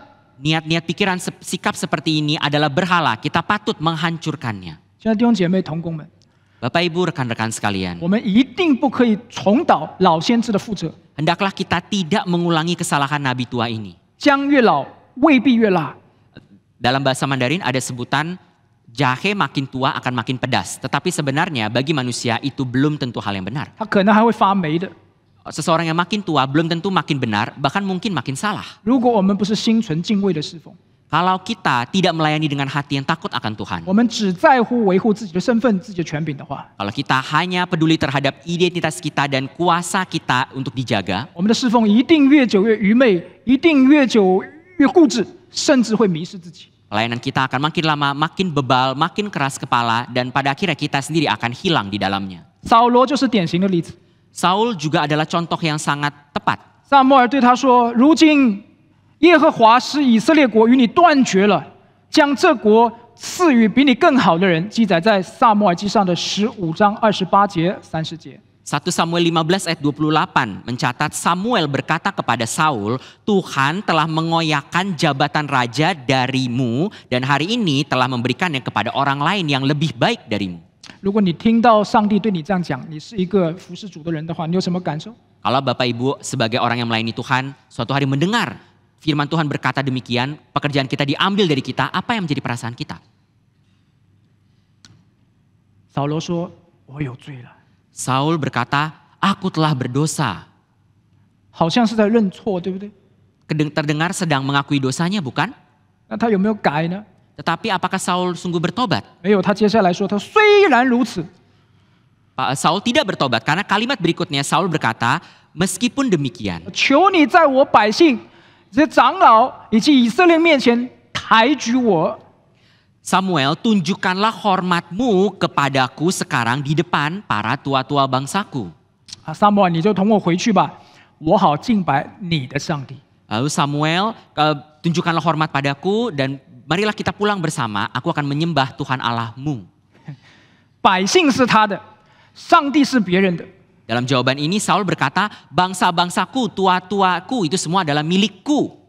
[SPEAKER 2] Niat-niat pikiran sikap seperti ini adalah berhala, kita patut menghancurkannya.
[SPEAKER 1] 现在弟兄姐妹、同工们，
[SPEAKER 2] Bapak Ibu, rekan-rekan sekalian,
[SPEAKER 1] 我们一定不可以重蹈老先知的覆辙，
[SPEAKER 2] hendaklah kita tidak mengulangi kesalahan Nabi tua ini.
[SPEAKER 1] 姜越老未必越辣。
[SPEAKER 2] Dalam bahasa Mandarin ada sebutan jahe makin tua akan makin pedas. Tetapi sebenarnya bagi manusia itu belum tentu hal yang benar.
[SPEAKER 1] 它可能还会发霉的。
[SPEAKER 2] Seseorang yang makin tua belum tentu makin benar, bahkan mungkin makin salah.
[SPEAKER 1] 如果我们不是心存敬畏的侍奉，
[SPEAKER 2] Kalau kita tidak melayani dengan hati yang takut akan Tuhan.
[SPEAKER 1] 我们只在乎维护自己的身份、自己的权柄的话，
[SPEAKER 2] Kalau kita hanya peduli terhadap identitas kita dan kuasa kita untuk dijaga,
[SPEAKER 1] 我们的侍奉一定越久越愚昧，一定越久越固执，甚至会迷失自己。
[SPEAKER 2] pelayanan kita akan makin lama, makin bebal, makin keras kepala, dan pada akhirnya kita sendiri akan hilang di dalamnya.
[SPEAKER 1] 扫罗就是典型的例子。
[SPEAKER 2] Saul juga adalah contoh yang sangat tepat.
[SPEAKER 1] 撒母耳对他说：“如今耶和华使以色列国与你断绝了，将这国赐予比你更好的人。”记载在撒母耳记上的15章28节、30节。
[SPEAKER 2] 1 Samuel 15 ayat 28 mencatat Samuel berkata kepada Saul, Tuhan telah mengoyakkan jabatan raja darimu dan hari ini telah memberikannya kepada orang lain yang lebih baik darimu.
[SPEAKER 1] 如果你听到上帝对你这样讲，你是一个服侍主的人的话，你有什么感受？
[SPEAKER 2] Kalau Bapak Ibu sebagai orang yang melayani Tuhan, suatu hari mendengar firman Tuhan berkata demikian, pekerjaan kita diambil dari kita, apa yang menjadi perasaan kita?
[SPEAKER 1] 扫罗说：“我有罪了。”
[SPEAKER 2] Saul berkata, aku telah berdosa.
[SPEAKER 1] 好像是在认错，对不对？
[SPEAKER 2] Terdengar sedang mengakui dosanya, bukan?
[SPEAKER 1] 那他有没有改呢？
[SPEAKER 2] Tetapi apakah Saul sungguh bertobat?
[SPEAKER 1] 没有，他接下来说：“他虽然如此，
[SPEAKER 2] Saul tidak bertobat karena kalimat berikutnya Saul berkata, meskipun demikian,
[SPEAKER 1] 求你在我百姓、这些长老以及以色列面前抬举我。”
[SPEAKER 2] Samuel, tunjukkanlah hormatmu kepadaku sekarang di depan para tua-tua bangsaku.
[SPEAKER 1] 啊，撒母耳，你就同我回去吧，我好敬拜你的上帝。
[SPEAKER 2] Lalu Samuel, tunjukkanlah hormat padaku dan marilah kita pulang bersama, aku akan menyembah Tuhan Allahmu.
[SPEAKER 1] 百姓是他的，上帝是别人的。
[SPEAKER 2] Dalam jawaban ini Saul berkata, bangsa-bangsaku, tua-tuaku itu semua adalah milikku.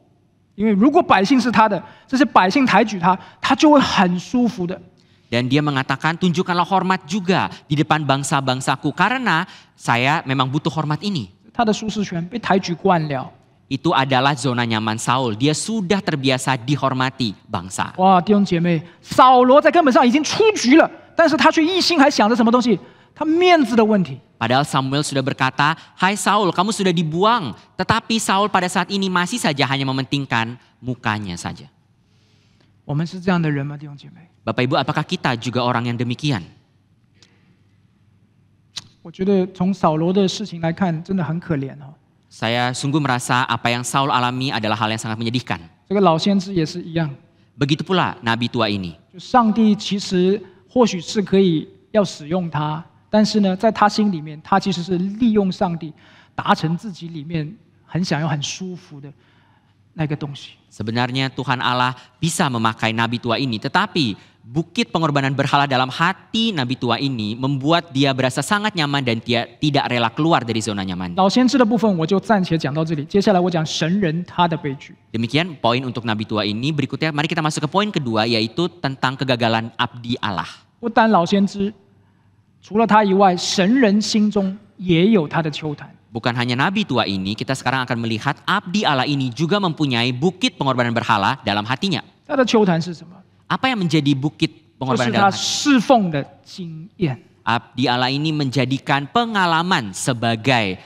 [SPEAKER 1] 因为如果百姓是他的，这些百姓抬举他，他就会很舒服的。
[SPEAKER 2] Dan dia mengatakan, tunjukkanlah hormat juga di depan bangsa-bangsaku karena saya memang butuh hormat ini.
[SPEAKER 1] 他的舒适圈被抬举惯了。
[SPEAKER 2] Itu adalah zona nyaman Saul. Dia sudah terbiasa dihormati bangsa.
[SPEAKER 1] 哇，弟兄姐妹，扫罗在根本上已经出局了，但是他却一心还想着什么东西？他面子的问题。
[SPEAKER 2] Padahal Samuel sudah berkata, hai Saul, kamu sudah dibuang. Tetapi Saul pada saat ini masih saja hanya mementingkan mukanya saja.
[SPEAKER 1] 我们是这样的人吗，弟兄姐妹？
[SPEAKER 2] Bapak Ibu, apakah kita juga orang yang demikian?
[SPEAKER 1] 我觉得从扫罗的事情来看，真的很可怜哦。
[SPEAKER 2] Saya sungguh merasa apa yang Saul alami adalah hal yang sangat menyedihkan.
[SPEAKER 1] 这个老先知也是一样，
[SPEAKER 2] Begitu pula nabi tua ini.
[SPEAKER 1] 就上帝其实或许是可以要使用他，但是呢，在他心里面，他其实是利用上帝达成自己里面很想要、很舒服的那个东西。
[SPEAKER 2] Sebenarnya Tuhan Allah bisa memakai nabi tua ini, tetapi bukit pengorbanan berhala dalam hati nabi tua ini membuat dia berasa sangat nyaman dan dia tidak rela keluar dari zona nyaman.
[SPEAKER 1] 老先知的部分我就暂且讲到这里，接下来我讲神人他的悲剧。
[SPEAKER 2] Demikian poin untuk nabi tua ini. Berikutnya mari kita masuk ke poin kedua, yaitu tentang kegagalan abdi Allah.
[SPEAKER 1] 不单老先知，除了他以外，神人心中也有他的秋坛。
[SPEAKER 2] Bukan hanya nabi tua ini, kita sekarang akan melihat abdi Allah ini juga mempunyai bukit pengorbanan berhala dalam hatinya.
[SPEAKER 1] 他的秋坛是什么？
[SPEAKER 2] Apa yang menjadi bukit
[SPEAKER 1] 就
[SPEAKER 2] pengorbanan
[SPEAKER 1] 是
[SPEAKER 2] dalam
[SPEAKER 1] 他
[SPEAKER 2] hati?
[SPEAKER 1] 侍奉的经验。
[SPEAKER 2] Abdi Allah ini menjadikan pengalaman sebagai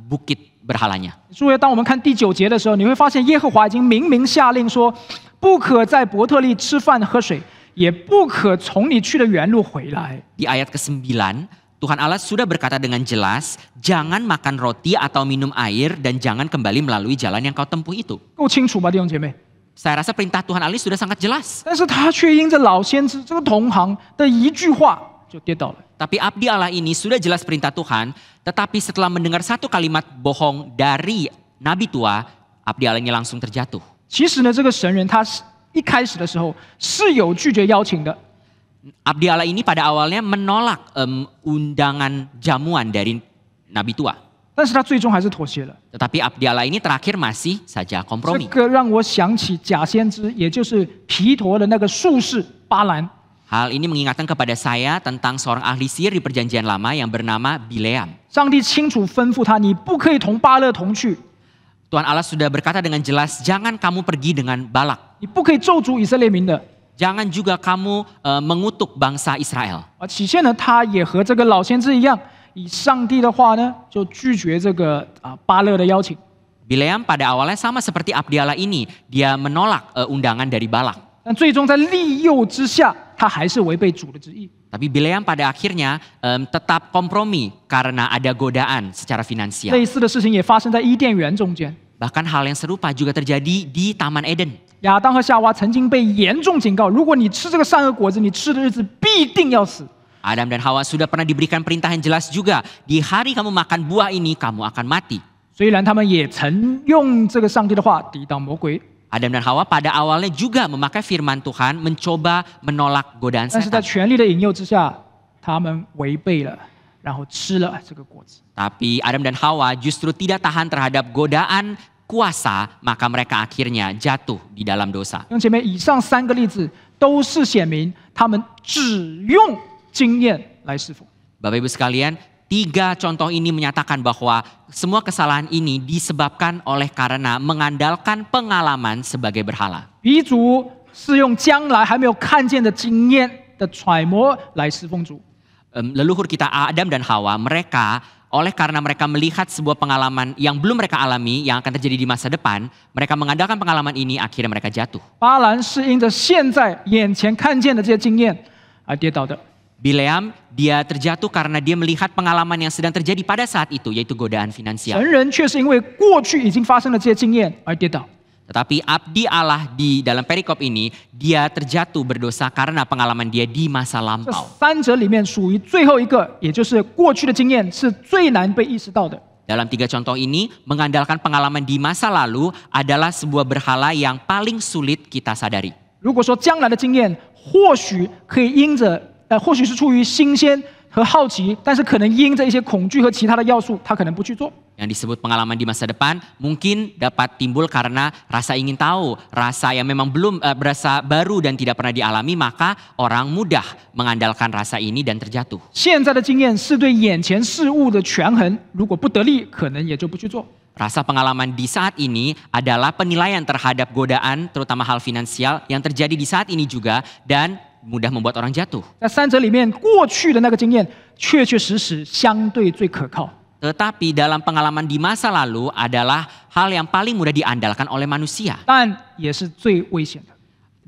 [SPEAKER 2] bukit berhalanya.
[SPEAKER 1] 所以，当我们看第9节的时候，你会发现耶和华已经明明下令说，不可在伯特利吃饭喝水，也不可从你去的原路回来。
[SPEAKER 2] Di ayat ke-9, Tuhan Allah sudah berkata dengan jelas, jangan makan roti atau minum air dan jangan kembali melalui jalan yang kau tempuh itu.
[SPEAKER 1] 够清楚吧，弟兄姐妹？
[SPEAKER 2] Saya rasa perintah Tuhan Allah ini sudah sangat jelas.
[SPEAKER 1] 但是他却因着老先知这个同行的一句话就跌倒了。
[SPEAKER 2] Tapi abdi Allah ini sudah jelas perintah Tuhan, tetapi setelah mendengar satu kalimat bohong dari nabi tua, abdi Allah ini langsung terjatuh.
[SPEAKER 1] 其实呢，这个神人他是一开始的时候是有拒绝邀请的，
[SPEAKER 2] Abdi Allah ini pada awalnya menolak undangan jamuan dari nabi tua.
[SPEAKER 1] 但是他最终还是妥协了。
[SPEAKER 2] Tetapi abdi Allah ini terakhir masih saja
[SPEAKER 1] 这
[SPEAKER 2] kompromi.
[SPEAKER 1] 个让我想起假先知，也就是皮陀的那个术士巴兰。
[SPEAKER 2] Hal ini mengingatkan kepada saya tentang seorang ahli sihir di perjanjian lama yang bernama Bileam.
[SPEAKER 1] 上帝清楚吩咐他，你不可以同巴勒同去，
[SPEAKER 2] Tuhan Allah sudah berkata dengan jelas, jangan kamu pergi dengan Balak.
[SPEAKER 1] 你不可以咒诅以色列民的。
[SPEAKER 2] Jangan juga kamu mengutuk bangsa Israel.
[SPEAKER 1] 起先呢，他也和这个老先知一样，以上帝的话呢，就拒绝这个巴勒的邀请。
[SPEAKER 2] Bileam pada awalnya sama seperti abdi Allah ini, dia menolak undangan dari Balak.
[SPEAKER 1] 但最终在利诱之下，他还是违背主的旨意。
[SPEAKER 2] Tapi Bileam pada akhirnya tetap kompromi karena ada godaan secara finansial.
[SPEAKER 1] 类似的事情也发生在伊甸园中间。
[SPEAKER 2] Bahkan hal yang serupa juga terjadi di Taman Eden.
[SPEAKER 1] 亚当和夏娃曾经被严重警告，如果你吃这个善恶果子，你吃的日子必定要死。
[SPEAKER 2] Adam dan Hawa sudah pernah diberikan perintah yang jelas juga. Di hari kamu makan buah ini, kamu akan mati.
[SPEAKER 1] 虽然他们也曾用这个上帝的话抵挡魔鬼，
[SPEAKER 2] Adam dan Hawa pada awalnya juga memakai firman Tuhan, mencoba menolak godaan
[SPEAKER 1] 但是在
[SPEAKER 2] setan.
[SPEAKER 1] 权力的引诱之下，他们违背了，然后吃了这个果子。
[SPEAKER 2] Tapi Adam dan Hawa justru tidak tahan terhadap godaan kuasa, maka mereka akhirnya jatuh di dalam dosa.
[SPEAKER 1] 弟兄姐妹，以上3个例子都是显明他们只用经验来侍奉。
[SPEAKER 2] Bapak Ibu sekalian, 3 contoh ini menyatakan bahwa semua kesalahan ini disebabkan oleh karena mengandalkan pengalaman sebagai berhala.
[SPEAKER 1] 鼻祖是用将来还没有看见的经验的揣摩来侍奉主。
[SPEAKER 2] Leluhur kita Adam dan Hawa, mereka oleh karena mereka melihat sebuah pengalaman yang belum mereka alami, yang akan terjadi di masa depan, mereka mengandalkan pengalaman ini, akhirnya mereka jatuh.
[SPEAKER 1] 巴兰是因着现在眼前看见的这些经验而跌倒的。
[SPEAKER 2] Bileam, dia terjatuh karena dia melihat pengalaman yang sedang terjadi pada saat itu, yaitu godaan
[SPEAKER 1] 神
[SPEAKER 2] finansial.
[SPEAKER 1] 人却是因为过去已经发生的这些经验而跌倒。
[SPEAKER 2] Tetapi abdi Allah di dalam perikop ini, dia terjatuh berdosa karena pengalaman dia di masa
[SPEAKER 1] 这
[SPEAKER 2] lampau.
[SPEAKER 1] 3者里面属于最后一个，也就是过去的经验是最难被意识到的。
[SPEAKER 2] Dalam 3 contoh ini, mengandalkan pengalaman di masa lalu adalah sebuah berhala yang paling sulit kita sadari.
[SPEAKER 1] 如果说将来的经验或许可以因着或许是出于新鲜和好奇，但是可能因着一些恐惧和其他的要素，他可能不去做。
[SPEAKER 2] Yang disebut pengalaman di masa depan mungkin dapat timbul karena rasa ingin tahu, rasa yang memang belum berasa baru dan tidak pernah dialami, maka orang mudah mengandalkan rasa ini dan terjatuh.
[SPEAKER 1] 现在的经验是对眼前事物的权衡，如果不得力，可能也就不去做。
[SPEAKER 2] Rasa pengalaman di saat ini adalah penilaian terhadap godaan, terutama hal finansial yang terjadi di saat ini juga dan mudah membuat orang jatuh.
[SPEAKER 1] 在3者里面，过去的那个经验确确实实相对最可靠。
[SPEAKER 2] Tetapi dalam pengalaman di masa lalu adalah hal yang paling mudah diandalkan oleh manusia.
[SPEAKER 1] 但也是最危险的，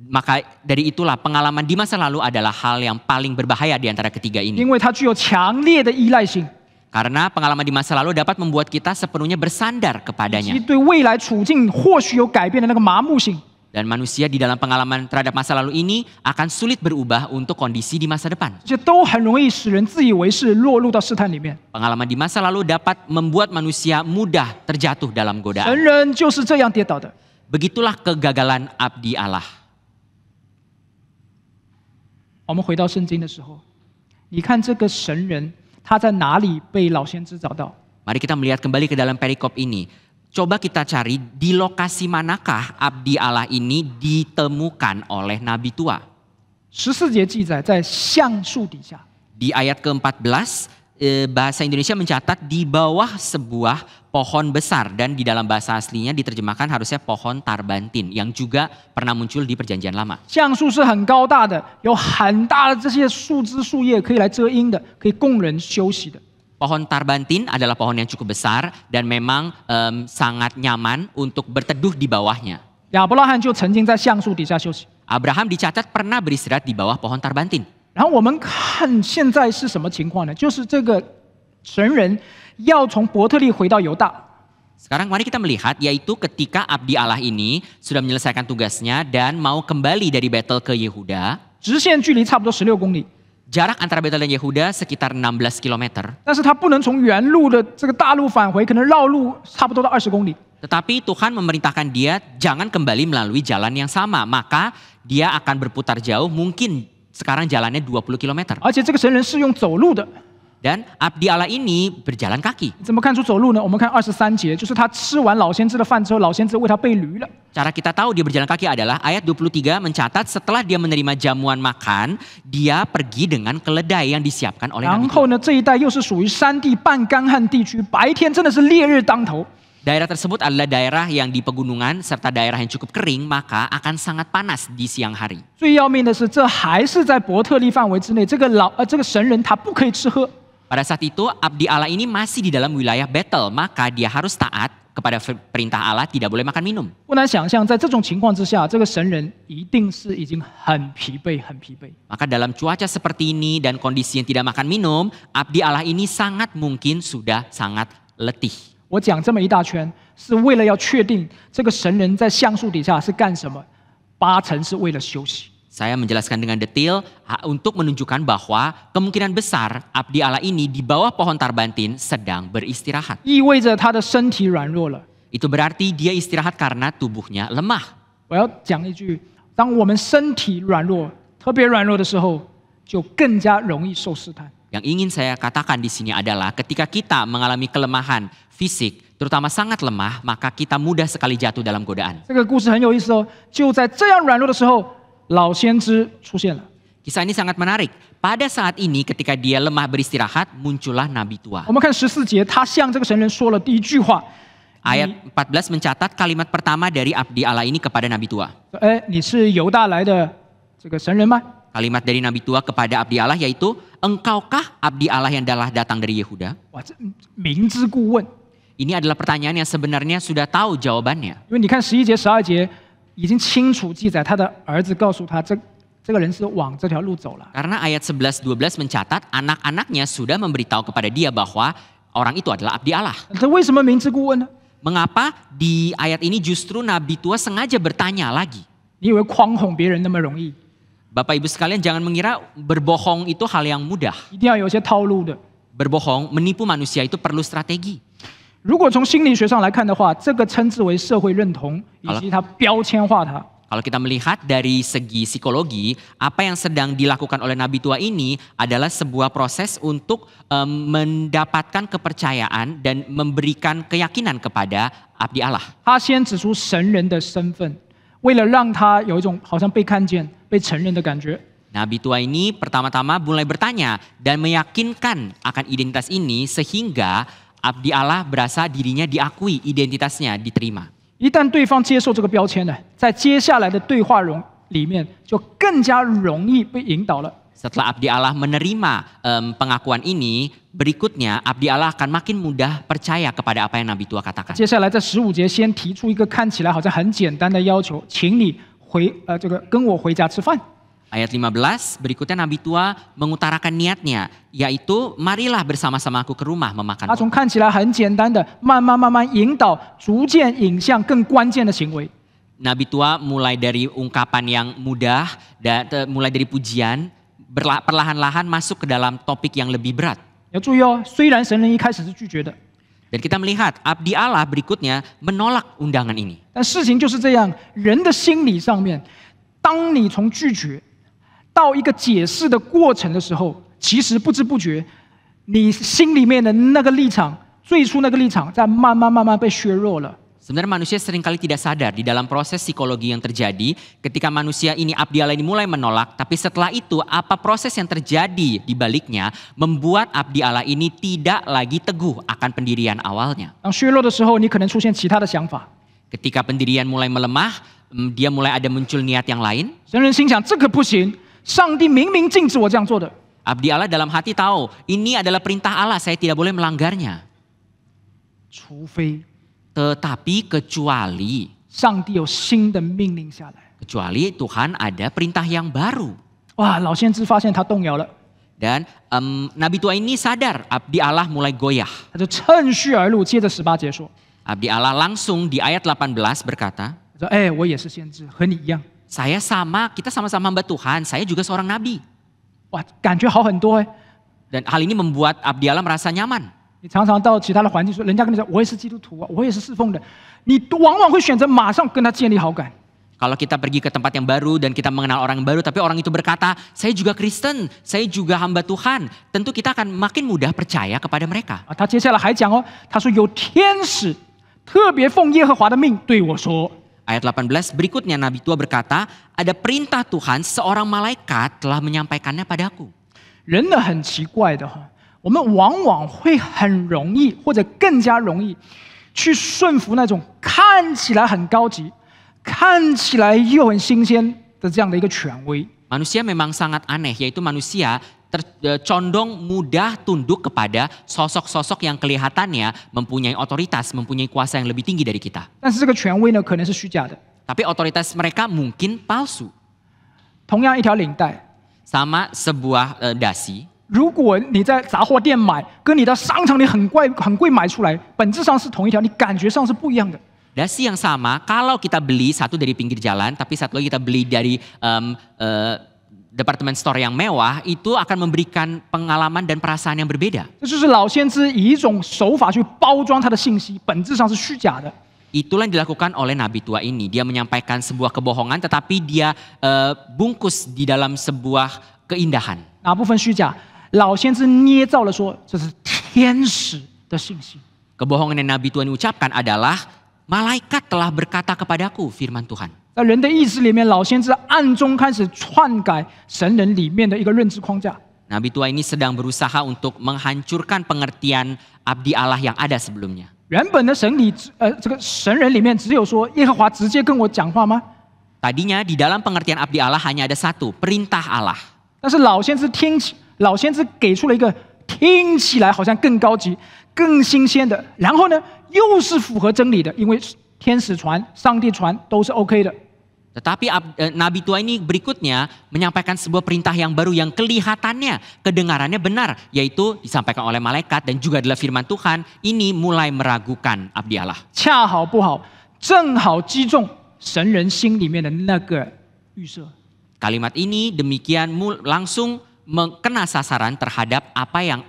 [SPEAKER 2] Maka dari itulah pengalaman di masa lalu adalah hal yang paling berbahaya di antara ketiga
[SPEAKER 1] 因
[SPEAKER 2] ini.
[SPEAKER 1] 为它具有强烈的依赖性，
[SPEAKER 2] Karena pengalaman di masa lalu dapat membuat kita sepenuhnya bersandar
[SPEAKER 1] 以及
[SPEAKER 2] kepadanya.
[SPEAKER 1] 对未来处境或许有改变的那个麻木性。
[SPEAKER 2] Dan manusia di dalam pengalaman terhadap masa lalu ini akan sulit berubah untuk kondisi di masa depan.
[SPEAKER 1] 这些都很容易使人自以为是，落入到试探里面。
[SPEAKER 2] Pengalaman di masa lalu dapat membuat manusia mudah terjatuh dalam
[SPEAKER 1] 神
[SPEAKER 2] godaan.
[SPEAKER 1] 人就是这样跌倒的。
[SPEAKER 2] Begitulah kegagalan abdi Allah.
[SPEAKER 1] 我们回到圣经的时候，你看这个神人他在哪里被老先知找到？
[SPEAKER 2] Mari kita melihat kembali ke dalam perikop ini. Coba kita cari di lokasi manakah abdi Allah ini ditemukan oleh nabi tua.
[SPEAKER 1] 14节记载在橡树底下。
[SPEAKER 2] Di ayat ke-14, bahasa Indonesia mencatat di bawah sebuah pohon besar. Dan di dalam bahasa aslinya diterjemahkan harusnya pohon tarbantin yang juga pernah muncul di perjanjian lama.
[SPEAKER 1] 橡树是很高大的，有很大的这些树枝树叶可以来遮阴的，可以供人休息的。
[SPEAKER 2] Pohon tarbantin adalah pohon yang cukup besar dan memang sangat nyaman untuk berteduh di bawahnya.
[SPEAKER 1] 亚伯拉罕就曾经在橡树底下休息。
[SPEAKER 2] Abraham dicatat pernah beristirahat di bawah pohon tarbantin.
[SPEAKER 1] 然后我们看现在是什么情况呢？就是这个神人要从伯特利回到犹大，
[SPEAKER 2] Sekarang mari kita melihat yaitu ketika abdi Allah ini sudah menyelesaikan tugasnya dan mau kembali dari Betel ke Yehuda.
[SPEAKER 1] 直线距离差不多16公里，
[SPEAKER 2] Jarak antara Betel dan Yehuda sekitar 16 km.
[SPEAKER 1] 但是他不能从原路的这个大路返回，可能绕路差不多到20公里。
[SPEAKER 2] Tetapi Tuhan memerintahkan dia jangan kembali melalui jalan yang sama. Maka dia akan berputar jauh, mungkin sekarang jalannya 20 km.
[SPEAKER 1] 而且这个神人是用走路的，
[SPEAKER 2] Dan abdi Allah ini berjalan kaki.
[SPEAKER 1] 怎么看出走路呢？我们看23节，就是他吃完老先知的饭之后，老先知为他备驴了。
[SPEAKER 2] Cara kita tahu dia berjalan kaki adalah ayat 23 mencatat setelah dia menerima jamuan makan, dia pergi dengan keledai yang disiapkan oleh
[SPEAKER 1] 然
[SPEAKER 2] Nabi
[SPEAKER 1] 后
[SPEAKER 2] Tua.
[SPEAKER 1] 呢，这一带又是属于山地半干旱地区，白天真的是烈日当头。
[SPEAKER 2] Daerah tersebut adalah daerah yang di pegunungan serta daerah yang cukup kering, maka akan sangat panas di siang hari.
[SPEAKER 1] 最要命的是，这还是在伯特利范围之内，这个神人他不可以吃喝。
[SPEAKER 2] Pada saat itu abdi Allah ini masih di dalam wilayah Betel, maka dia harus taat kepada perintah Allah, tidak boleh makan minum.
[SPEAKER 1] 不难想象，在这种情况之下，这个神人一定是已经很疲惫，很疲惫。
[SPEAKER 2] Maka dalam cuaca seperti ini dan kondisi yang tidak makan minum, abdi Allah ini sangat mungkin sudah sangat letih.
[SPEAKER 1] 我讲这么一大圈，是为了要确定这个神人在橡树底下是干什么，80%是为了休息。
[SPEAKER 2] Saya menjelaskan dengan detail untuk menunjukkan bahwa kemungkinan besar abdi Allah ini di bawah pohon tarbantin sedang beristirahat.
[SPEAKER 1] 意味着他的身体软弱了。
[SPEAKER 2] Itu berarti dia istirahat karena tubuhnya lemah.
[SPEAKER 1] 我要讲一句：当我们身体软弱，特别软弱的时候，就更加容易受试探。
[SPEAKER 2] Yang ingin saya katakan di sini adalah ketika kita mengalami kelemahan fisik, terutama sangat lemah, maka kita mudah sekali jatuh dalam godaan.
[SPEAKER 1] 这个故事很有意思哦。就在这样软弱的时候，老先知出现了。
[SPEAKER 2] Kisah ini sangat menarik. Pada saat ini ketika dia lemah beristirahat, muncullah nabi tua.
[SPEAKER 1] 我们看14节，他向这个神人说了第一句话。
[SPEAKER 2] Ayat 14 mencatat kalimat pertama dari abdi Allah ini kepada nabi tua.
[SPEAKER 1] 哎，你是犹大来的这个神人吗？
[SPEAKER 2] Kalimat dari nabi tua kepada abdi Allah yaitu, engkaukah abdi Allah yang telah datang dari Yehuda?
[SPEAKER 1] 哇，这明知故问，
[SPEAKER 2] Ini adalah pertanyaan yang sebenarnya sudah tahu jawabannya.
[SPEAKER 1] 因为你看11节、12节已经清楚记载，他的儿子告诉他，这个人是往这条路走了。
[SPEAKER 2] Karena ayat 11-12 mencatat anak-anaknya sudah memberitahu kepada dia bahwa orang itu adalah abdi Allah.
[SPEAKER 1] 这为什么明知故问呢？
[SPEAKER 2] Mengapa di ayat ini justru nabi tua sengaja bertanya lagi?
[SPEAKER 1] 你以为诓哄别人那么容易？
[SPEAKER 2] Bapak Ibu sekalian jangan mengira berbohong itu hal yang mudah.
[SPEAKER 1] 一定要有一些套路的。
[SPEAKER 2] Berbohong, menipu manusia itu perlu strategi.
[SPEAKER 1] 如果从心理学上来看的话，这个称之为社会认同，以及它标签化它。
[SPEAKER 2] Kalau kita melihat dari segi psikologi, apa yang sedang dilakukan oleh nabi tua ini adalah sebuah proses untuk mendapatkan kepercayaan dan memberikan keyakinan kepada abdi Allah.
[SPEAKER 1] 他先指出神人的身份，为了让他有一种好像被看见、被承认的感觉。
[SPEAKER 2] Nabi tua ini pertama-tama mulai bertanya dan meyakinkan akan identitas ini sehingga abdi Allah berasa dirinya diakui, identitasnya diterima.
[SPEAKER 1] 一旦对方接受这个标签呢，在接下来的对话里面就更加容易被引导了。
[SPEAKER 2] Setelah abdi Allah menerima pengakuan ini, berikutnya abdi Allah akan makin mudah percaya kepada apa yang nabi tua katakan.
[SPEAKER 1] 接下来在15节先提出一个看起来好像很简单的要求，请你跟我回家吃饭。
[SPEAKER 2] Ayat 15, berikutnya nabi tua mengutarakan niatnya, yaitu marilah bersama-sama aku ke rumah memakan.
[SPEAKER 1] 他从看起来很简单的，慢慢引导，逐渐引向更关键的行为。
[SPEAKER 2] Nabi tua mulai dari ungkapan yang mudah, dan mulai dari pujian, perlahan-lahan masuk ke dalam topik yang lebih berat.
[SPEAKER 1] 要注意哦，虽然神人一开始是拒绝的，
[SPEAKER 2] Dan kita melihat abdi Allah berikutnya menolak undangan ini.
[SPEAKER 1] 但事情就是这样，人的心理上面，当你从拒绝到一个解释的过程的时候，其实不知不觉，你心里面的那个立场，最初那个立场，在慢慢被削弱了。
[SPEAKER 2] Sebenarnya manusia seringkali tidak sadar di dalam proses psikologi yang terjadi ketika manusia ini abdi Allah ini mulai menolak, tapi setelah itu apa proses yang terjadi di baliknya membuat abdi Allah ini tidak lagi teguh akan pendirian awalnya.
[SPEAKER 1] 当削弱的时候，你可能出现其他的想法。
[SPEAKER 2] Ketika pendirian mulai melemah, dia mulai ada muncul niat yang lain.
[SPEAKER 1] 神人心想，这个不行，上帝明明禁止我这样做的。
[SPEAKER 2] Abdi Allah dalam hati tahu, ini adalah perintah Allah, saya tidak boleh melanggarnya.
[SPEAKER 1] 除非
[SPEAKER 2] Tetapi kecuali
[SPEAKER 1] 上帝有新的命令下来。
[SPEAKER 2] Tuhan ada perintah yang baru.
[SPEAKER 1] 哇，老先知发现他动摇了，
[SPEAKER 2] Dan Nabi tua ini sadar abdi Allah mulai goyah.
[SPEAKER 1] 他就趁虚而入，接着18节说
[SPEAKER 2] Abdi Allah langsung di ayat 18 berkata, ：“
[SPEAKER 1] 说，哎，我也是先知，和你一样。
[SPEAKER 2] saya sama, kita sama-sama hamba Tuhan, saya juga seorang nabi. ”
[SPEAKER 1] 哇，感觉好很多哎。
[SPEAKER 2] Dan hal ini membuat abdi Allah merasa nyaman.
[SPEAKER 1] 你常常到其他的环境说，人家跟你说我也是基督徒啊，我也是侍奉的，你往往会选择马上跟他建立好感。
[SPEAKER 2] Kalau kita pergi ke tempat yang baru dan kita mengenal orang yang baru, tapi orang itu berkata, saya juga Kristen, saya juga hamba Tuhan. Tentu kita akan makin mudah percaya kepada mereka.
[SPEAKER 1] 啊，他接下来还讲哦，他说有天使特别奉耶和华的命对我说，
[SPEAKER 2] Ayat 18 berikutnya Nabi tua berkata, ada perintah Tuhan, seorang malaikat telah menyampaikannya padaku.
[SPEAKER 1] 人呢很奇怪的哈，我们往往会很容易或者更加容易去顺服那种看起来很高级、看起来又很新鲜的这样的一个权威。
[SPEAKER 2] Manusia memang sangat aneh, yaitu manusia condong mudah tunduk kepada sosok-sosok yang kelihatannya mempunyai otoritas, mempunyai kuasa yang lebih tinggi dari kita.
[SPEAKER 1] 但是这个权威呢，可能是虚假的。
[SPEAKER 2] Tapi otoritas mereka mungkin palsu.
[SPEAKER 1] 同样一条领带，
[SPEAKER 2] Sama sebuah dasi.
[SPEAKER 1] 如果你在杂货店买，跟你到商场里很贵买出来，本质上是同一条，你感觉上是不一样的。
[SPEAKER 2] Dasi yang sama, kalau kita beli satu dari pinggir jalan, tapi satu lagi kita beli dari department store yang mewah, itu akan memberikan pengalaman dan perasaan yang berbeda.
[SPEAKER 1] 这就是老先知以一种手法去包装他的信息，本质上是虚假的。
[SPEAKER 2] Itulah yang dilakukan oleh Nabi tua ini. Dia menyampaikan sebuah kebohongan, tetapi dia bungkus di dalam sebuah keindahan.
[SPEAKER 1] 哪部分虚假？老先知捏造了说这是天使的信息。
[SPEAKER 2] Kebohongan yang Nabi tua ini ucapkan adalah malaikat telah berkata kepadaku, firman Tuhan.
[SPEAKER 1] 在人的意识里面，老先知暗中开始篡改神人里面的一个认知框架。
[SPEAKER 2] Nabi tua ini sedang berusaha untuk menghancurkan pengertian abdi Allah yang ada sebelumnya.
[SPEAKER 1] 原本的这个神人里面只有说耶和华直接跟我讲话吗？
[SPEAKER 2] Tadinya di dalam pengertian abdi Allah hanya ada satu, perintah Allah.
[SPEAKER 1] 但是老先知给出了一个听起来好像更高级、更新鲜的，然后呢又是符合真理的，因为天使传、上帝传都是 OK 的。
[SPEAKER 2] Tetapi Nabi tua ini berikutnya menyampaikan sebuah perintah yang baru yang kelihatannya, kedengarannya benar, yaitu disampaikan oleh malaikat dan juga adalah firman Tuhan. Ini mulai meragukan abdi Allah.
[SPEAKER 1] 恰好不好，正好击中神人心里面的那个预设。
[SPEAKER 2] Kalimat ini demikian langsung kena sasaran terhadap apa yang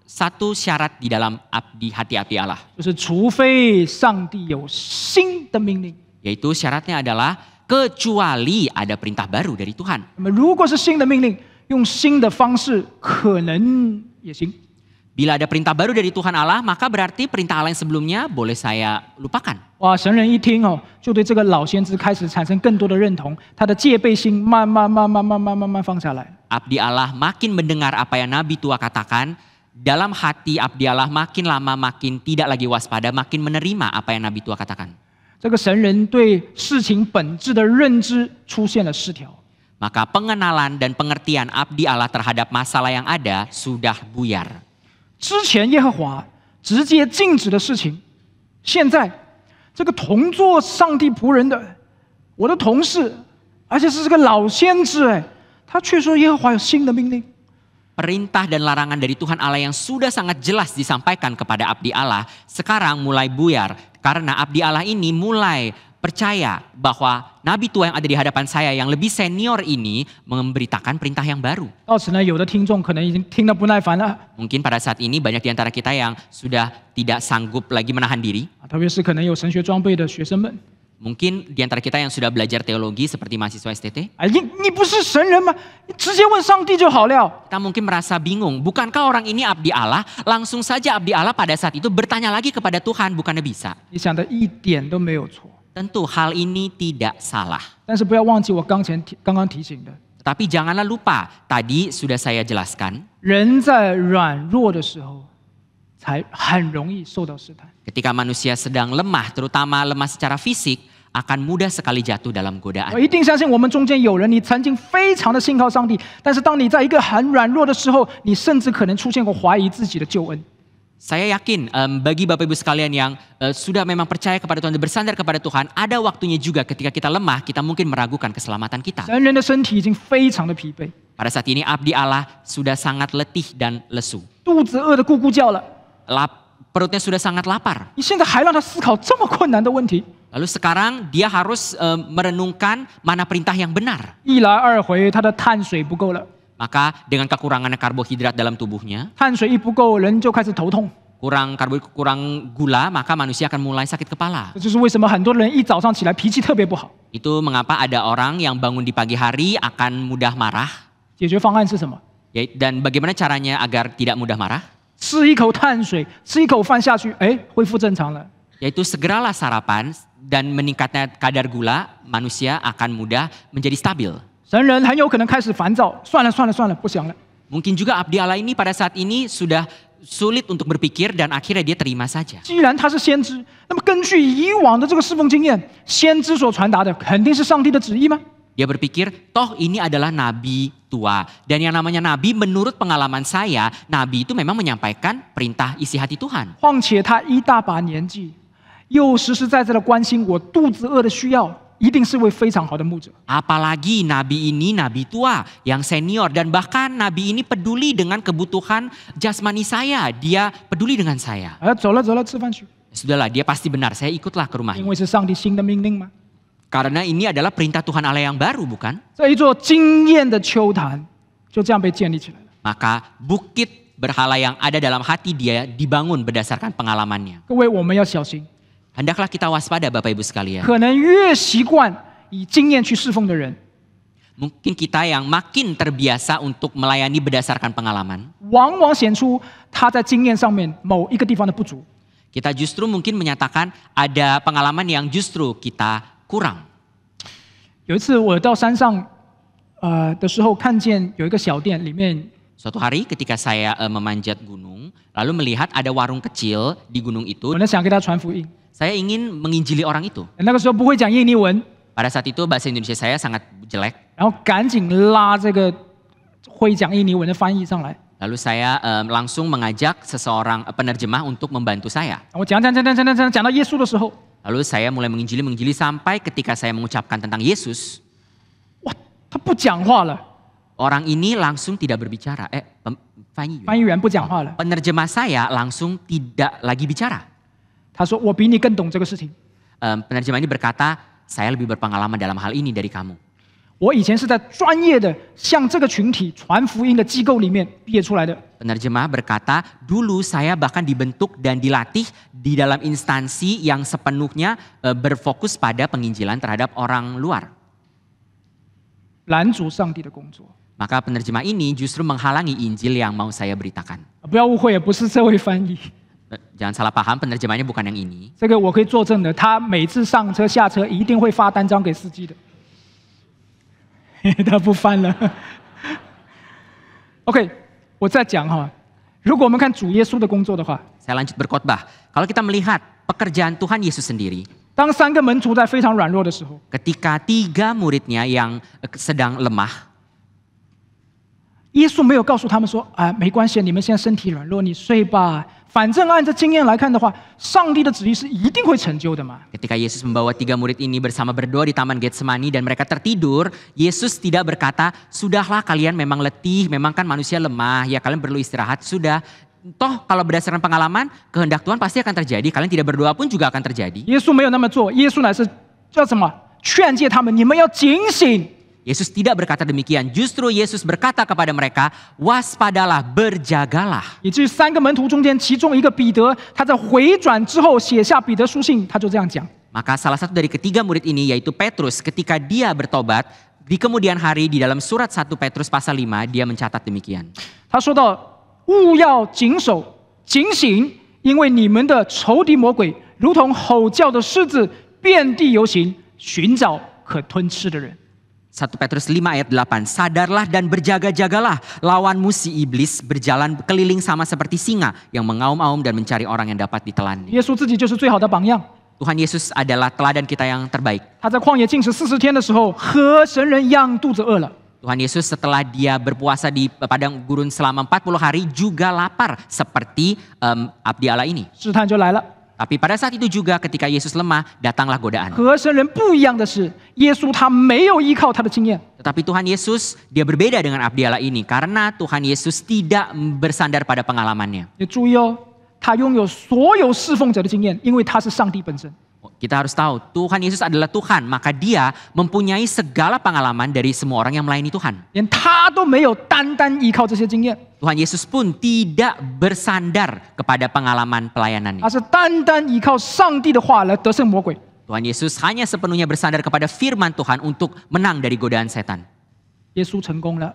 [SPEAKER 2] satu syarat di dalam di hati abdi Allah.
[SPEAKER 1] 就是除非上帝有新的命令。
[SPEAKER 2] Yaitu syaratnya adalah kecuali ada perintah baru dari Tuhan.
[SPEAKER 1] 那么如果是新的命令，用新的方式可能也行。
[SPEAKER 2] Bila ada perintah baru dari Tuhan Allah, maka berarti perintah Allah yang sebelumnya boleh saya lupakan.
[SPEAKER 1] 哇，神人一听哦，就对这个老先知开始产生更多的认同，他的戒备心慢慢放下来。
[SPEAKER 2] Abdi Allah makin mendengar apa yang Nabi tua katakan, dalam hati abdi Allah makin lama makin tidak lagi waspada, makin menerima apa yang Nabi tua katakan.
[SPEAKER 1] 这个神人对事情本质的认知出现了失调。
[SPEAKER 2] Maka pengenalan dan pengertian abdi Allah terhadap masalah yang ada sudah buyar.
[SPEAKER 1] 之前耶和华直接禁止的事情，现在这个同做上帝仆人的我的同事，而且是这个老先知，他却说耶和华有新的命令。
[SPEAKER 2] Perintah dan larangan dari Tuhan Allah yang sudah sangat jelas disampaikan kepada abdi Allah sekarang mulai buyar karena abdi Allah ini mulai percaya bahwa nabi tua yang ada di hadapan saya yang lebih senior ini memberitakan perintah yang baru.
[SPEAKER 1] 到此呢，有的听众可能已经听得不耐烦了，
[SPEAKER 2] Mungkin pada saat ini banyak di antara kita yang sudah tidak sanggup lagi menahan diri.
[SPEAKER 1] 特别是可能有神学装备的学生们。
[SPEAKER 2] Mungkin di antara kita yang sudah belajar teologi seperti mahasiswa STT.
[SPEAKER 1] 哎，你不是神人吗？你直接问上帝就好了。
[SPEAKER 2] Kita mungkin merasa bingung, bukankah orang ini abdi Allah? Langsung saja abdi Allah pada saat itu bertanya lagi kepada Tuhan, bukannya bisa?
[SPEAKER 1] 你想的一点都没有错，
[SPEAKER 2] Tentu hal ini tidak salah.
[SPEAKER 1] 但是不要忘记我刚刚提醒的，
[SPEAKER 2] Tapi janganlah lupa, tadi sudah saya jelaskan,
[SPEAKER 1] 人在软弱的时候，才很容易受到试探。
[SPEAKER 2] ketika manusia sedang lemah, terutama lemah secara fisik, akan mudah sekali jatuh dalam
[SPEAKER 1] 我
[SPEAKER 2] godaan.
[SPEAKER 1] 一定相信我们中间有人，你曾经非常的信靠上帝，但是当你在一个很软弱的时候，你甚至可能出现过怀疑自己的救恩。
[SPEAKER 2] Saya yakin bagi Bapak Ibu sekalian yang sudah memang percaya kepada Tuhan dan bersandar kepada Tuhan, ada waktunya juga ketika kita lemah, kita mungkin meragukan keselamatan kita.
[SPEAKER 1] 神人的身体已经非常的疲惫，
[SPEAKER 2] Pada saat ini abdi Allah sudah sangat letih dan lesu.
[SPEAKER 1] 肚子饿得咕咕叫了，
[SPEAKER 2] Perutnya sudah sangat lapar.
[SPEAKER 1] 你现在还让他思考这么困难的问题，
[SPEAKER 2] Lalu sekarang dia harus merenungkan mana perintah yang benar.
[SPEAKER 1] 一来二回，他的碳水不够了，
[SPEAKER 2] Maka dengan kekurangannya karbohidrat dalam tubuhnya,
[SPEAKER 1] 碳水一不够，人就开始头痛。
[SPEAKER 2] kurang gula, maka manusia akan mulai sakit kepala.
[SPEAKER 1] 这就是为什么很多人一早上起来脾气特别不好。
[SPEAKER 2] Itu mengapa ada orang yang bangun di pagi hari akan mudah marah.
[SPEAKER 1] 解决方案是什么？
[SPEAKER 2] Dan bagaimana caranya agar tidak mudah marah?
[SPEAKER 1] 吃一口碳水，吃一口饭下去，哎，恢复正常了。
[SPEAKER 2] Yaitu segeralah sarapan dan meningkatnya kadar gula, manusia akan mudah menjadi stabil.
[SPEAKER 1] 神人很有可能开始烦躁，算了算了算了，不想了。
[SPEAKER 2] Mungkin juga abdi Allah ini pada saat ini sudah sulit untuk berpikir dan akhirnya dia terima saja.
[SPEAKER 1] 既然他是先知，那么根据以往的这个侍奉经验，先知所传达的肯定是上帝的旨意吗？
[SPEAKER 2] Dia berpikir, toh ini adalah nabi tua. Dan yang namanya nabi, menurut pengalaman saya, nabi itu memang menyampaikan perintah isi hati Tuhan.
[SPEAKER 1] 况且他一大把年纪，又实实在在的关心我肚子饿的需要，一定是位非常好的牧者。
[SPEAKER 2] Apalagi nabi ini nabi tua yang senior. Dan bahkan nabi ini peduli dengan kebutuhan jasmani saya. Dia peduli dengan saya.
[SPEAKER 1] 走了走了，吃饭去，
[SPEAKER 2] Sudahlah, dia pasti benar. Saya ikutlah ke
[SPEAKER 1] 因
[SPEAKER 2] rumahnya.
[SPEAKER 1] 为是上帝新的命令嘛。
[SPEAKER 2] Karena ini adalah perintah Tuhan Allah yang baru, bukan?
[SPEAKER 1] 这一座惊艳的秋坛就这样被建立起来了。
[SPEAKER 2] Maka bukit berhala yang ada dalam hati dia dibangun berdasarkan pengalamannya.
[SPEAKER 1] 各位，我们要小心，
[SPEAKER 2] Hendaklah kita waspada Bapak Ibu sekalian.
[SPEAKER 1] 可能越习惯以经验去侍奉的人，
[SPEAKER 2] Mungkin kita yang makin terbiasa untuk melayani berdasarkan pengalaman,
[SPEAKER 1] 往往显出他在经验上面某一个地方的不足。
[SPEAKER 2] kita justru mungkin menyatakan ada pengalaman yang justru kita kurang.
[SPEAKER 1] 有一次我到山上，的时候，看见有一个小店，里面
[SPEAKER 2] Suatu hari ketika saya memanjat gunung, lalu melihat ada warung kecil di gunung
[SPEAKER 1] 我
[SPEAKER 2] itu,
[SPEAKER 1] 呢想给他传福音。
[SPEAKER 2] saya ingin menginjili orang itu.
[SPEAKER 1] 那个时候不会讲印尼文，
[SPEAKER 2] Pada saat itu bahasa Indonesia saya sangat jelek,
[SPEAKER 1] 然后赶紧拉这个会讲印尼文的翻译上来。
[SPEAKER 2] lalu saya langsung mengajak seseorang penerjemah untuk membantu saya.
[SPEAKER 1] 我讲到耶稣的时候，
[SPEAKER 2] Lalu saya mulai menginjili sampai ketika saya mengucapkan tentang Yesus,
[SPEAKER 1] 哇，他不讲话了，
[SPEAKER 2] orang ini langsung tidak berbicara.
[SPEAKER 1] 翻译员不讲话了。
[SPEAKER 2] Penerjemah saya langsung tidak lagi bicara.
[SPEAKER 1] 他说：“我比你更懂这个事情。
[SPEAKER 2] Penerjemah ini berkata, saya lebih berpengalaman dalam hal ini dari kamu.
[SPEAKER 1] 我以前是在专业的向这个群体传福音的机构里面毕业出来的。
[SPEAKER 2] Penerjemah berkata, dulu saya bahkan dibentuk dan dilatih di dalam instansi yang sepenuhnya berfokus pada penginjilan terhadap orang luar.
[SPEAKER 1] 拦阻上帝的工作。
[SPEAKER 2] Maka penerjemah ini justru menghalangi Injil yang mau saya beritakan.
[SPEAKER 1] 不要误会，不是这位翻译，
[SPEAKER 2] Jangan salah paham, penerjemahnya bukan yang ini.
[SPEAKER 1] 这个我可以作证的。他每次上车下车一定会发单张给司机的。他不翻了。OK， 我再讲哈，如果我们看主耶稣的工作的话，
[SPEAKER 2] Saya lanjut berkhotbah. Kalau kita melihat pekerjaan Tuhan Yesus sendiri,
[SPEAKER 1] 当三个门徒在非常软弱的时候，
[SPEAKER 2] ketika 3 muridnya yang sedang lemah,
[SPEAKER 1] 耶稣没有告诉他们说：“啊，没关系，你们现在身体软弱，你睡吧。反正按照经验来看的话，上帝的旨意是一定会成就的嘛。”
[SPEAKER 2] ketika Yesus membawa 3 murid ini bersama berdoa di Taman Getsemani dan mereka tertidur, Yesus tidak berkata, sudahlah kalian memang letih, memang kan manusia lemah, ya kalian perlu istirahat, sudah. Toh kalau berdasarkan pengalaman, kehendak Tuhan pasti akan terjadi, kalian tidak berdoa pun juga akan terjadi.
[SPEAKER 1] 耶稣没有那么做，耶稣乃是叫什么？劝诫他们，你们要警醒。
[SPEAKER 2] Yesus tidak berkata demikian. Justru Yesus berkata kepada mereka, waspadalah, berjagalah.
[SPEAKER 1] 以至于3个门徒中间，其中一个彼得，他在回转之后写下彼得书信，他就这样讲。
[SPEAKER 2] Maka salah satu dari ketiga murid ini yaitu Petrus, ketika dia bertobat di kemudian hari di dalam surat 1 Petrus pasal 5 dia mencatat demikian.
[SPEAKER 1] 他说到：勿要谨守、警醒，因为你们的仇敌魔鬼如同吼叫的狮子，遍地游行，寻找可吞吃的人。
[SPEAKER 2] 1 Petrus 5 ayat 8, sadarlah dan berjaga-jagalah, lawanmu si iblis berjalan keliling sama seperti singa yang mengaum-aum dan mencari orang yang dapat ditelan.
[SPEAKER 1] 耶稣自己就是最好的榜样。
[SPEAKER 2] Tuhan Yesus adalah teladan kita yang terbaik.
[SPEAKER 1] 他在旷野禁食40天的时候，和神人一样肚子饿了。
[SPEAKER 2] Tuhan Yesus setelah dia berpuasa di padang gurun selama 40 hari juga lapar seperti abdi Allah ini.
[SPEAKER 1] 试探就来了。
[SPEAKER 2] Tapi pada saat itu juga ketika Yesus lemah, datanglah godaan.
[SPEAKER 1] 和神人不一样的是，耶稣他没有依靠他的经验，
[SPEAKER 2] Tetapi Tuhan Yesus, dia berbeda dengan abdi Allah ini karena Tuhan Yesus tidak bersandar pada pengalamannya.
[SPEAKER 1] 你注意哦，他拥有所有侍奉者的经验，因为他是上帝本身。
[SPEAKER 2] Kita harus tahu, Tuhan Yesus adalah Tuhan, maka dia mempunyai segala pengalaman dari semua orang yang melayani Tuhan.
[SPEAKER 1] 连他都没有单单依靠这些经验，
[SPEAKER 2] Tuhan Yesus pun tidak bersandar kepada pengalaman pelayanannya.
[SPEAKER 1] 而是单单依靠上帝的话来得胜魔鬼。
[SPEAKER 2] Tuhan Yesus hanya sepenuhnya bersandar kepada firman Tuhan untuk menang dari godaan setan.
[SPEAKER 1] 耶稣成功了，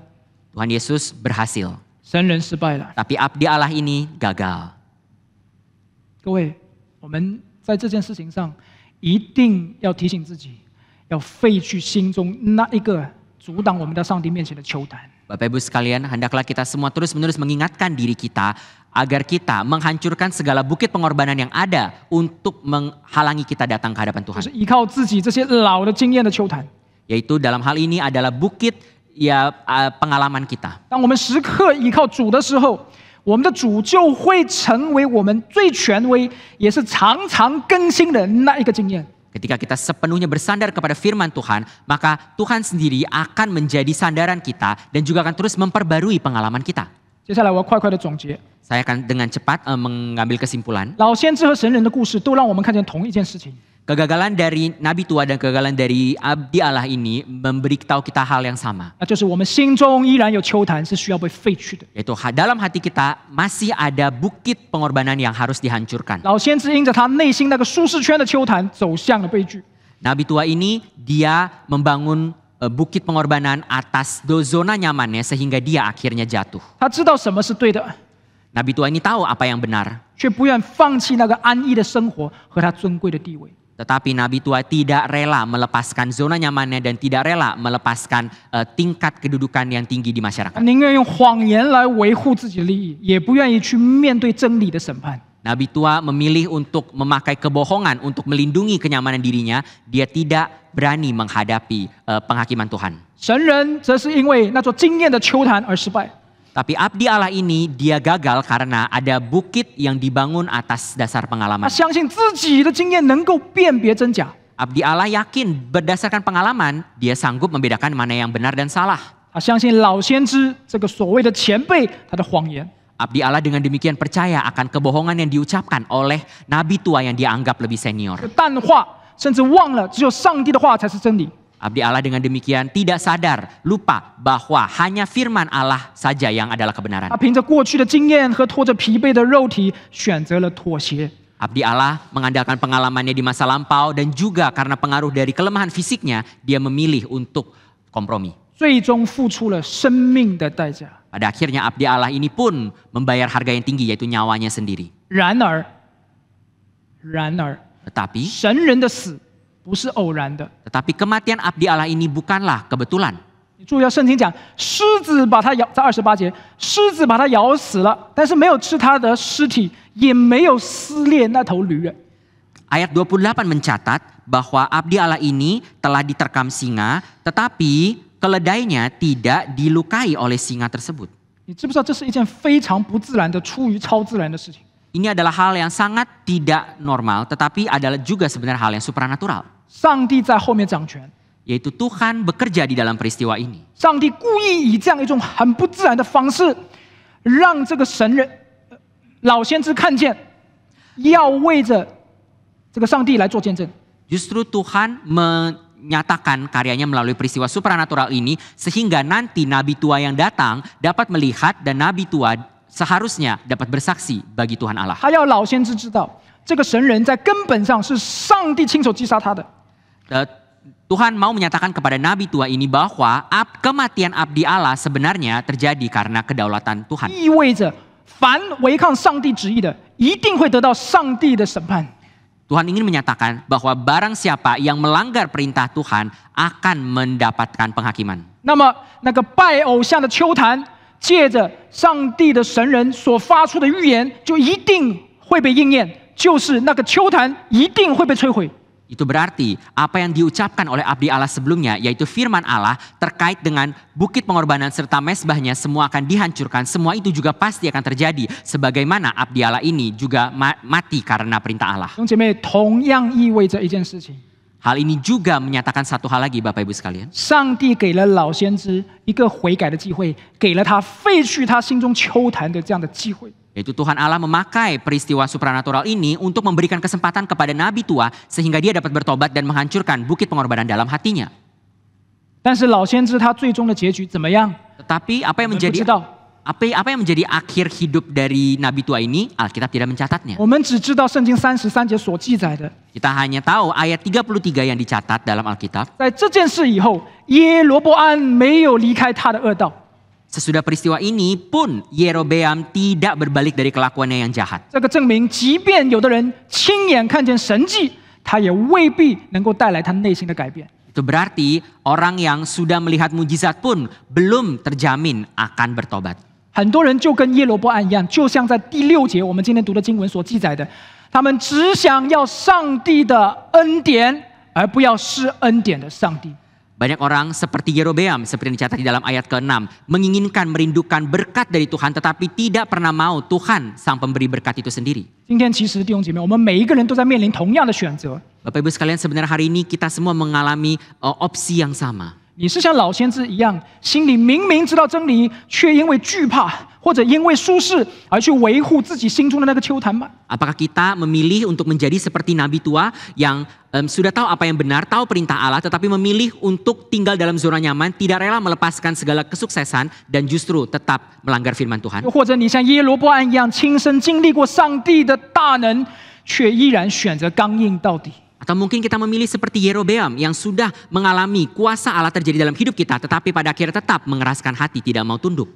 [SPEAKER 2] Tuhan Yesus berhasil,
[SPEAKER 1] 神人失败了。
[SPEAKER 2] tapi abdi Allah ini gagal.
[SPEAKER 1] 各位，我们在这件事情上一定要提醒自己，要废去心中那一个阻挡我们到上帝面前的丘坛。
[SPEAKER 2] Bapak Ibu sekalian, hendaklah kita semua terus-menerus mengingatkan diri kita agar kita menghancurkan segala bukit pengorbanan yang ada untuk menghalangi kita datang ke hadapan
[SPEAKER 1] 就
[SPEAKER 2] Tuhan.
[SPEAKER 1] 是依靠自己这些老的经验的丘坛。
[SPEAKER 2] Yaitu dalam hal ini adalah bukit pengalaman kita.
[SPEAKER 1] 当我们时刻依靠主的时候，我们的主就会成为我们最权威，也是常常更新的那一个经验。
[SPEAKER 2] Ketika kita sepenuhnya bersandar kepada firman Tuhan, maka Tuhan sendiri akan menjadi sandaran kita dan juga akan terus memperbarui pengalaman kita.
[SPEAKER 1] 接下来我要快快的总结，
[SPEAKER 2] Saya akan dengan cepat mengambil kesimpulan.
[SPEAKER 1] 老先知和神人的故事都让我们看见同一件事情。
[SPEAKER 2] Kegagalan dari Nabi tua dan kegagalan dari abdi Allah ini memberitahu kita hal yang sama.
[SPEAKER 1] 那就是我们心中依然有丘坛是需要被废去的。
[SPEAKER 2] Yaitu dalam hati kita masih ada bukit pengorbanan yang harus dihancurkan.
[SPEAKER 1] 老先知因着他内心那个舒适圈的丘坛，走向了悲剧。
[SPEAKER 2] Nabi tua ini dia membangun bukit pengorbanan atas zona nyamannya sehingga dia akhirnya jatuh.
[SPEAKER 1] 他知道什么是对的，
[SPEAKER 2] Nabi tua ini tahu apa yang benar.
[SPEAKER 1] 却不愿放弃那个安逸的生活和他尊贵的地位。
[SPEAKER 2] Tetapi Nabi tua tidak rela melepaskan zona nyamannya dan tidak rela melepaskan tingkat kedudukan yang tinggi di
[SPEAKER 1] 他
[SPEAKER 2] masyarakat.
[SPEAKER 1] 宁愿用谎言来维护自己的利益，也不愿意去面对真理的审判。
[SPEAKER 2] Nabi tua memilih untuk memakai kebohongan untuk melindungi kenyamanan dirinya. Dia tidak berani menghadapi penghakiman Tuhan.
[SPEAKER 1] 神人则是因为那座经验的丘坛而失败。
[SPEAKER 2] Tapi abdi Allah ini dia gagal karena ada bukit yang dibangun atas dasar
[SPEAKER 1] 他
[SPEAKER 2] pengalaman.
[SPEAKER 1] 相信自己的经验能够辨别真假，
[SPEAKER 2] Abdi Allah yakin berdasarkan pengalaman dia sanggup membedakan mana yang benar dan salah.
[SPEAKER 1] 他相信老先知这个所谓的前辈他的谎言。
[SPEAKER 2] Abdi Allah dengan demikian percaya akan kebohongan yang diucapkan oleh nabi tua yang dia anggap lebih senior.
[SPEAKER 1] 淡化，甚至忘了只有上帝的话才是真理。
[SPEAKER 2] Abdi Allah dengan demikian tidak sadar, lupa bahwa hanya firman Allah saja yang adalah kebenaran.
[SPEAKER 1] 他凭着过去的经验和拖着疲惫的肉体，选择了妥协。
[SPEAKER 2] Abdi Allah mengandalkan pengalamannya di masa lampau dan juga karena pengaruh dari kelemahan fisiknya, dia memilih untuk kompromi.
[SPEAKER 1] 最终付出了生命的代价。
[SPEAKER 2] Pada akhirnya abdi Allah ini pun membayar harga yang tinggi yaitu nyawanya sendiri.
[SPEAKER 1] 然而，
[SPEAKER 2] Tetapi
[SPEAKER 1] 神人的死不是偶然的。
[SPEAKER 2] kematian abdi Allah ini bukanlah kebetulan.
[SPEAKER 1] 你注意到圣经讲，狮子把他咬，在28节，狮子把他咬死了，但是没有吃他的尸体，也没有撕裂那头驴。
[SPEAKER 2] Ayat 28 mencatat bahwa abdi Allah ini telah diterkam singa, tetapi keledainya tidak dilukai oleh singa tersebut.
[SPEAKER 1] 你知不知道这是一件非常不自然的、出于超自然的事情？
[SPEAKER 2] Ini adalah hal yang sangat tidak normal, tetapi adalah juga sebenarnya hal yang supranatural.
[SPEAKER 1] 上帝在后面掌权，
[SPEAKER 2] Yaitu Tuhan bekerja di dalam peristiwa ini.
[SPEAKER 1] 上帝故意以这样一种很不自然的方式，让这个神人老先知看见，要为着这个上帝来做见证。
[SPEAKER 2] Justru Tuhan menyatakan karyanya melalui peristiwa supranatural ini sehingga nanti nabi tua yang datang dapat melihat dan nabi tua seharusnya dapat bersaksi bagi Tuhan Allah.
[SPEAKER 1] 他要老先知知道，这个神人在根本上是上帝亲手击杀他的。
[SPEAKER 2] Tuhan mau menyatakan kepada nabi tua ini bahwa kematian abdi Allah sebenarnya terjadi karena kedaulatan Tuhan.
[SPEAKER 1] 意味着凡违抗上帝旨意的，一定会得到上帝的审判。
[SPEAKER 2] Tuhan ingin menyatakan bahwa barang siapa yang melanggar perintah Tuhan akan mendapatkan penghakiman.
[SPEAKER 1] 那么那个拜偶像的邱坛，借着上帝的神人所发出的预言，就一定会被应验，就是那个邱坛一定会被摧毁。
[SPEAKER 2] Itu berarti apa yang diucapkan oleh abdi Allah sebelumnya, yaitu firman Allah terkait dengan bukit pengorbanan serta mesbahnya semua akan dihancurkan. Semua itu juga pasti akan terjadi sebagaimana abdi Allah ini juga mati karena perintah Allah.
[SPEAKER 1] 弟兄姐妹，同样意味着一件事情：
[SPEAKER 2] Hal ini juga menyatakan satu hal lagi Bapak Ibu sekalian.
[SPEAKER 1] 上帝给了老先知一个悔改的机会，给了他废去他心中邱坛的这样的机会。
[SPEAKER 2] Yaitu Tuhan Allah memakai peristiwa supranatural ini untuk memberikan kesempatan kepada nabi tua sehingga dia dapat bertobat dan menghancurkan bukit pengorbanan dalam hatinya.
[SPEAKER 1] 但是老先知他最终的结局怎么样？
[SPEAKER 2] Tetapi apa yang
[SPEAKER 1] 我们不
[SPEAKER 2] menjadi
[SPEAKER 1] 知道，
[SPEAKER 2] apa yang menjadi akhir hidup dari nabi tua ini? Alkitab tidak mencatatnya.
[SPEAKER 1] 我们只知道圣经33节所记载的。
[SPEAKER 2] Kita hanya tahu ayat 33 yang dicatat dalam Alkitab.
[SPEAKER 1] 在这件事以后，耶罗波安没有离开他的恶道。
[SPEAKER 2] Sesudah peristiwa ini pun Yerobeam tidak berbalik dari kelakuannya yang jahat.
[SPEAKER 1] 这个证明，即便有的人亲眼看见神迹，他也未必能够带来他内心的改变。
[SPEAKER 2] Itu berarti orang yang sudah melihat mujizat pun belum terjamin akan bertobat.
[SPEAKER 1] 很多人就跟耶罗波安一样，就像在第6节我们今天读的经文所记载的，他们只想要上帝的恩典，而不要施恩典的上帝。
[SPEAKER 2] Banyak orang seperti Yerobeam, seperti yang dicatat di dalam ayat ke-6, menginginkan, merindukan berkat dari Tuhan, tetapi tidak pernah mau Tuhan sang pemberi berkat itu sendiri.
[SPEAKER 1] 今天其实弟兄姐妹，我们每一个人都在面临同样的选择。
[SPEAKER 2] Bapak Ibu sekalian, sebenarnya hari ini kita semua mengalami opsi yang sama.
[SPEAKER 1] 你是像老先知一样，心里明明知道真理，却因为惧怕或者因为舒适而去维护自己心中的那个邱坛吗？
[SPEAKER 2] Apakah kita memilih untuk menjadi seperti nabi tua yang sudah tahu apa yang benar, tahu perintah Allah, tetapi memilih untuk tinggal dalam zona nyaman, tidak rela melepaskan segala kesuksesan dan justru tetap melanggar firman Tuhan?
[SPEAKER 1] 又或者你像耶罗波安一样，亲身经历过上帝的大能，却依然选择刚硬到底？
[SPEAKER 2] Atau mungkin kita memilih seperti Yerobeam yang sudah mengalami kuasa Allah terjadi dalam hidup kita, tetapi pada akhirnya tetap mengeraskan hati, tidak mau tunduk.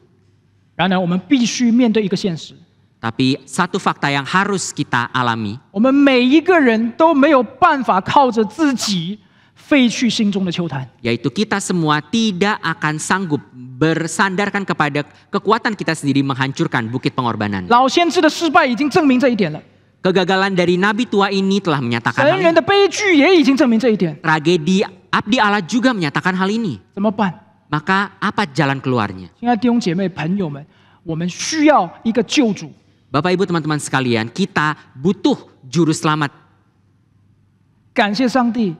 [SPEAKER 1] 然而，我们必须面对一个现实：
[SPEAKER 2] Tapi satu fakta yang harus kita alami,
[SPEAKER 1] 我们每一个人都没有办法靠着自己废去心中的邱坛。
[SPEAKER 2] yaitu kita semua tidak akan sanggup bersandarkan kepada kekuatan kita sendiri menghancurkan bukit pengorbanan.
[SPEAKER 1] 老先知的失败已经证明这一点了，
[SPEAKER 2] Kegagalan dari nabi tua ini telah menyatakan
[SPEAKER 1] 神
[SPEAKER 2] hal
[SPEAKER 1] 人
[SPEAKER 2] ini.
[SPEAKER 1] 的悲剧也已经证明这一点。
[SPEAKER 2] Tragedi abdi Allah juga menyatakan hal ini.
[SPEAKER 1] 怎么办？
[SPEAKER 2] Maka apa jalan keluarnya?
[SPEAKER 1] 亲爱的弟兄姐妹、朋友们，我们需要一个救主。
[SPEAKER 2] Bapak Ibu teman-teman sekalian, kita butuh juru selamat.
[SPEAKER 1] 感谢上帝，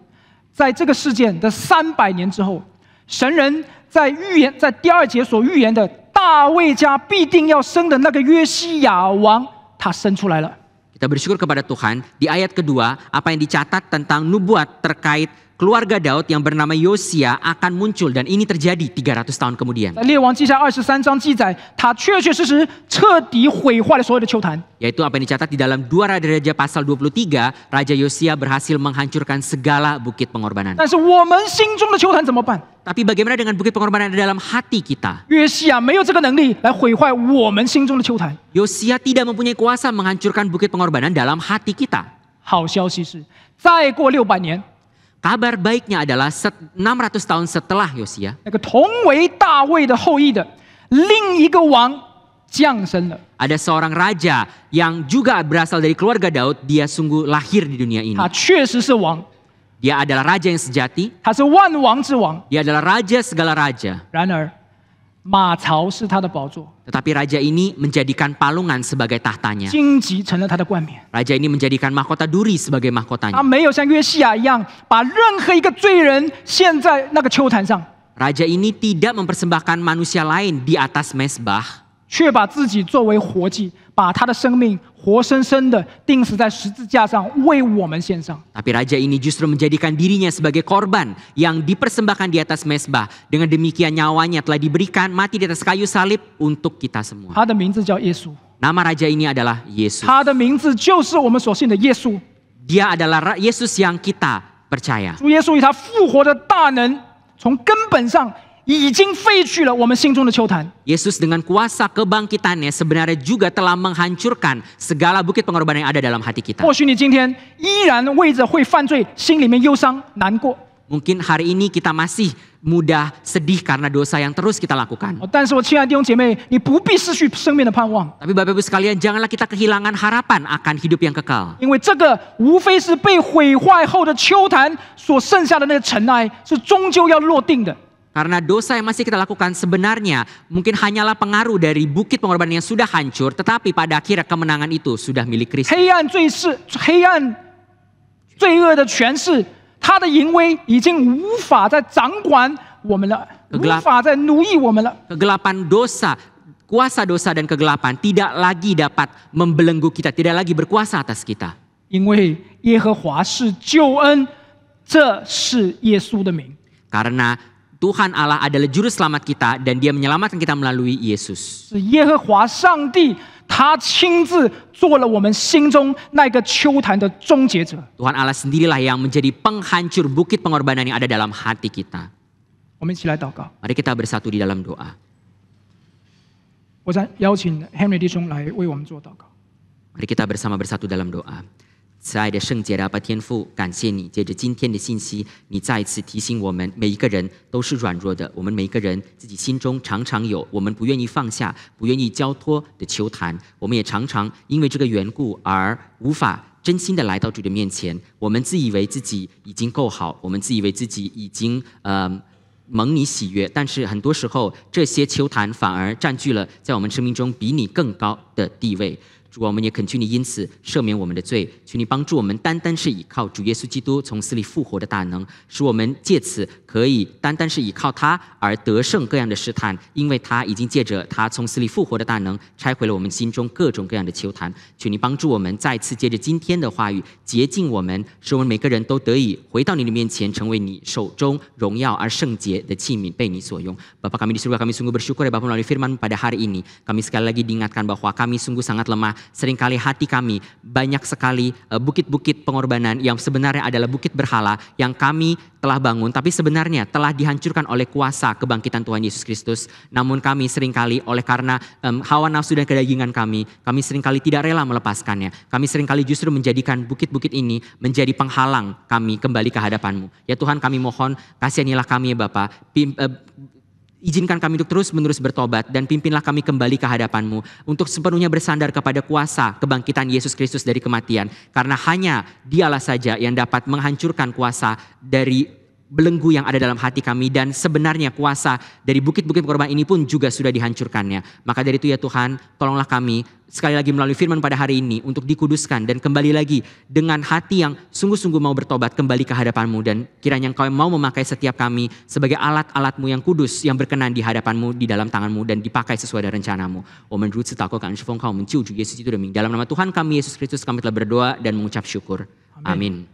[SPEAKER 1] 在这个事件的300年之后，神人在预言，在第2节所预言的大卫家必定要生的那个约西亚王，他生出来了。
[SPEAKER 2] Kita bersyukur kepada Tuhan. Di ayat kedua, apa yang dicatat tentang nubuat terkait keluarga Daud yang bernama Yosia akan muncul dan ini terjadi 300 tahun kemudian.
[SPEAKER 1] 在列王记下23章记载，他确确实实彻底毁坏了所有的邱坛。
[SPEAKER 2] Yaitu apa yang dicatat di dalam 2 Raja-Raja pasal 23, Raja Yosia berhasil menghancurkan segala bukit pengorbanan.
[SPEAKER 1] 但是我们心中的邱坛怎么办？
[SPEAKER 2] Tapi bagaimana dengan bukit pengorbanan di dalam hati kita?
[SPEAKER 1] 约西亚没有这个能力来毁坏我们心中的邱坛。
[SPEAKER 2] Yosia tidak mempunyai kuasa menghancurkan bukit pengorbanan dalam hati kita.
[SPEAKER 1] 好消息是，再过600年，
[SPEAKER 2] Kabar baiknya adalah 600 tahun setelah Yosia,
[SPEAKER 1] 那个同为大卫的后裔的另一个王降生了。
[SPEAKER 2] ada seorang raja yang juga berasal dari keluarga Daud, dia sungguh lahir di dunia ini.
[SPEAKER 1] 他确实是王，
[SPEAKER 2] Dia adalah raja yang sejati,
[SPEAKER 1] 他是万王之王。
[SPEAKER 2] dia adalah raja segala raja.
[SPEAKER 1] 然而，马槽是他的宝座，
[SPEAKER 2] Tetapi raja ini menjadikan palungan sebagai tahtanya.
[SPEAKER 1] 荆棘成了他的冠冕。
[SPEAKER 2] Raja ini menjadikan mahkota duri sebagai
[SPEAKER 1] 他
[SPEAKER 2] mahkotanya.
[SPEAKER 1] 没有像约西亚一样，把任何一个罪人献在那个邱坛上，
[SPEAKER 2] Raja ini tidak mempersembahkan manusia lain di atas mesbah,
[SPEAKER 1] 却把自己作为活祭，把他的生命活生生的钉死在十字架上，为我们献上。
[SPEAKER 2] Tapi raja ini justru menjadikan dirinya sebagai korban yang dipersembahkan di atas mezbah. Dengan demikian nyawanya telah diberikan mati di atas kayu salib untuk kita semua.
[SPEAKER 1] 他的名字叫耶稣，
[SPEAKER 2] Nama raja ini adalah Yesus.
[SPEAKER 1] 他的名字就是我们所信的耶稣。
[SPEAKER 2] Dia adalah Yesus yang kita percaya.
[SPEAKER 1] 主耶稣以他复活的大能，从根本上已经废去了我们心中的丘坛。
[SPEAKER 2] Yesus dengan kuasa kebangkitannya sebenarnya juga telah menghancurkan segala bukit pengorbanan yang ada dalam hati kita.
[SPEAKER 1] 或许你今天依然为着会犯罪，心里面忧伤难过。
[SPEAKER 2] Mungkin hari ini kita masih mudah sedih karena dosa yang terus kita lakukan.
[SPEAKER 1] 但是我亲爱的弟兄姐妹，你不必失去生命的盼望，
[SPEAKER 2] Tapi Bapak Ibu sekalian, janganlah kita kehilangan harapan akan hidup yang kekal.
[SPEAKER 1] 因为这个无非是被毁坏后的丘坛所剩下的那个尘埃，是终究要落定的。
[SPEAKER 2] Karena dosa yang masih kita lakukan sebenarnya mungkin hanyalah pengaruh dari bukit pengorbanan yang sudah hancur, tetapi pada akhirnya kemenangan itu sudah milik Kristus.
[SPEAKER 1] 黑暗罪恶的权势，他的淫威已经无法再掌管我们了，无法再奴役我们了。
[SPEAKER 2] Kegelapan dosa, kuasa dosa dan kegelapan tidak lagi dapat membelenggu kita, tidak lagi berkuasa atas kita.
[SPEAKER 1] 因为耶和华是救恩，这是耶稣的名。
[SPEAKER 2] Karena Tuhan Allah adalah juru selamat kita dan dia menyelamatkan kita melalui Yesus.
[SPEAKER 1] 是耶和华上帝，他亲自做了我们心中那个丘坛的终结者。
[SPEAKER 2] Tuhan Allah sendirilah yang menjadi penghancur bukit pengorbanan yang ada dalam hati kita.
[SPEAKER 1] 我们一起来祷告。
[SPEAKER 2] Mari kita bersatu di dalam doa.
[SPEAKER 1] 我想邀请 Henry 弟兄来为我们做祷告。
[SPEAKER 2] Mari kita bersama bersatu dalam doa. 慈爱的圣洁的阿爸天父，感谢你，借着今天的信息，你再一次提醒我们，每一个人都是软弱的，我们每一个人自己心中常常有我们不愿意放下、不愿意交托的丘坛，我们也常常因为这个缘故而无法真心的来到主的面前。我们自以为自己已经够好，我们自以为自己已经蒙你喜悦，但是很多时候这些丘坛反而占据了在我们生命中比你更高的地位。主，我们也恳求你因此赦免我们的罪，求你帮助我们单单是倚靠主耶稣基督从死里复活的大能，使我们借此可以单单是倚靠他而得胜各样的试探，因为他已经借着他从死里复活的大能拆毁了我们心中各种各样的丘坛。求你帮助我们再次借着今天的话语洁净我们，使我们每个人都得以回到你的面前，成为你手中荣耀而圣洁的器皿，被你所用。Bapa kami di surga, kami sungguh bersyukur ya Bapa melalui firman pada hari ini. Kami sekali lagi diingatkan bahwa kami sungguh sangat lemah. Seringkali hati kami banyak sekali bukit-bukit pengorbanan yang sebenarnya adalah bukit berhala yang kami telah bangun, tapi sebenarnya telah dihancurkan oleh kuasa kebangkitan Tuhan Yesus Kristus. Namun kami seringkali oleh karena hawa nafsu dan kedagingan kami seringkali tidak rela melepaskannya. Kami seringkali justru menjadikan bukit-bukit ini menjadi penghalang kami kembali ke hadapan-Mu. Ya Tuhan, kami mohon kasihanilah kami ya Bapa. Izinkan kami untuk terus-menerus bertobat dan pimpinlah kami kembali ke hadapan-Mu untuk sepenuhnya bersandar kepada kuasa kebangkitan Yesus Kristus dari kematian. Karena hanya Dialah saja yang dapat menghancurkan kuasa dari belenggu yang ada dalam hati kami, dan sebenarnya kuasa dari bukit-bukit pengorbanan ini pun juga sudah dihancurkannya. Maka dari itu ya Tuhan, tolonglah kami sekali lagi melalui firman pada hari ini untuk dikuduskan dan kembali lagi dengan hati yang sungguh-sungguh mau bertobat kembali ke hadapan-Mu, dan kiranya Engkau mau memakai setiap kami sebagai alat-alat-Mu yang kudus yang berkenan di hadapan-Mu, di dalam tangan-Mu, dan dipakai sesuai dengan rencana-Mu. 我们如此祷告感恩是奉靠我们救主耶稣基督的名， dalam nama Tuhan kami Yesus Kristus kami telah berdoa dan mengucap syukur. Amin.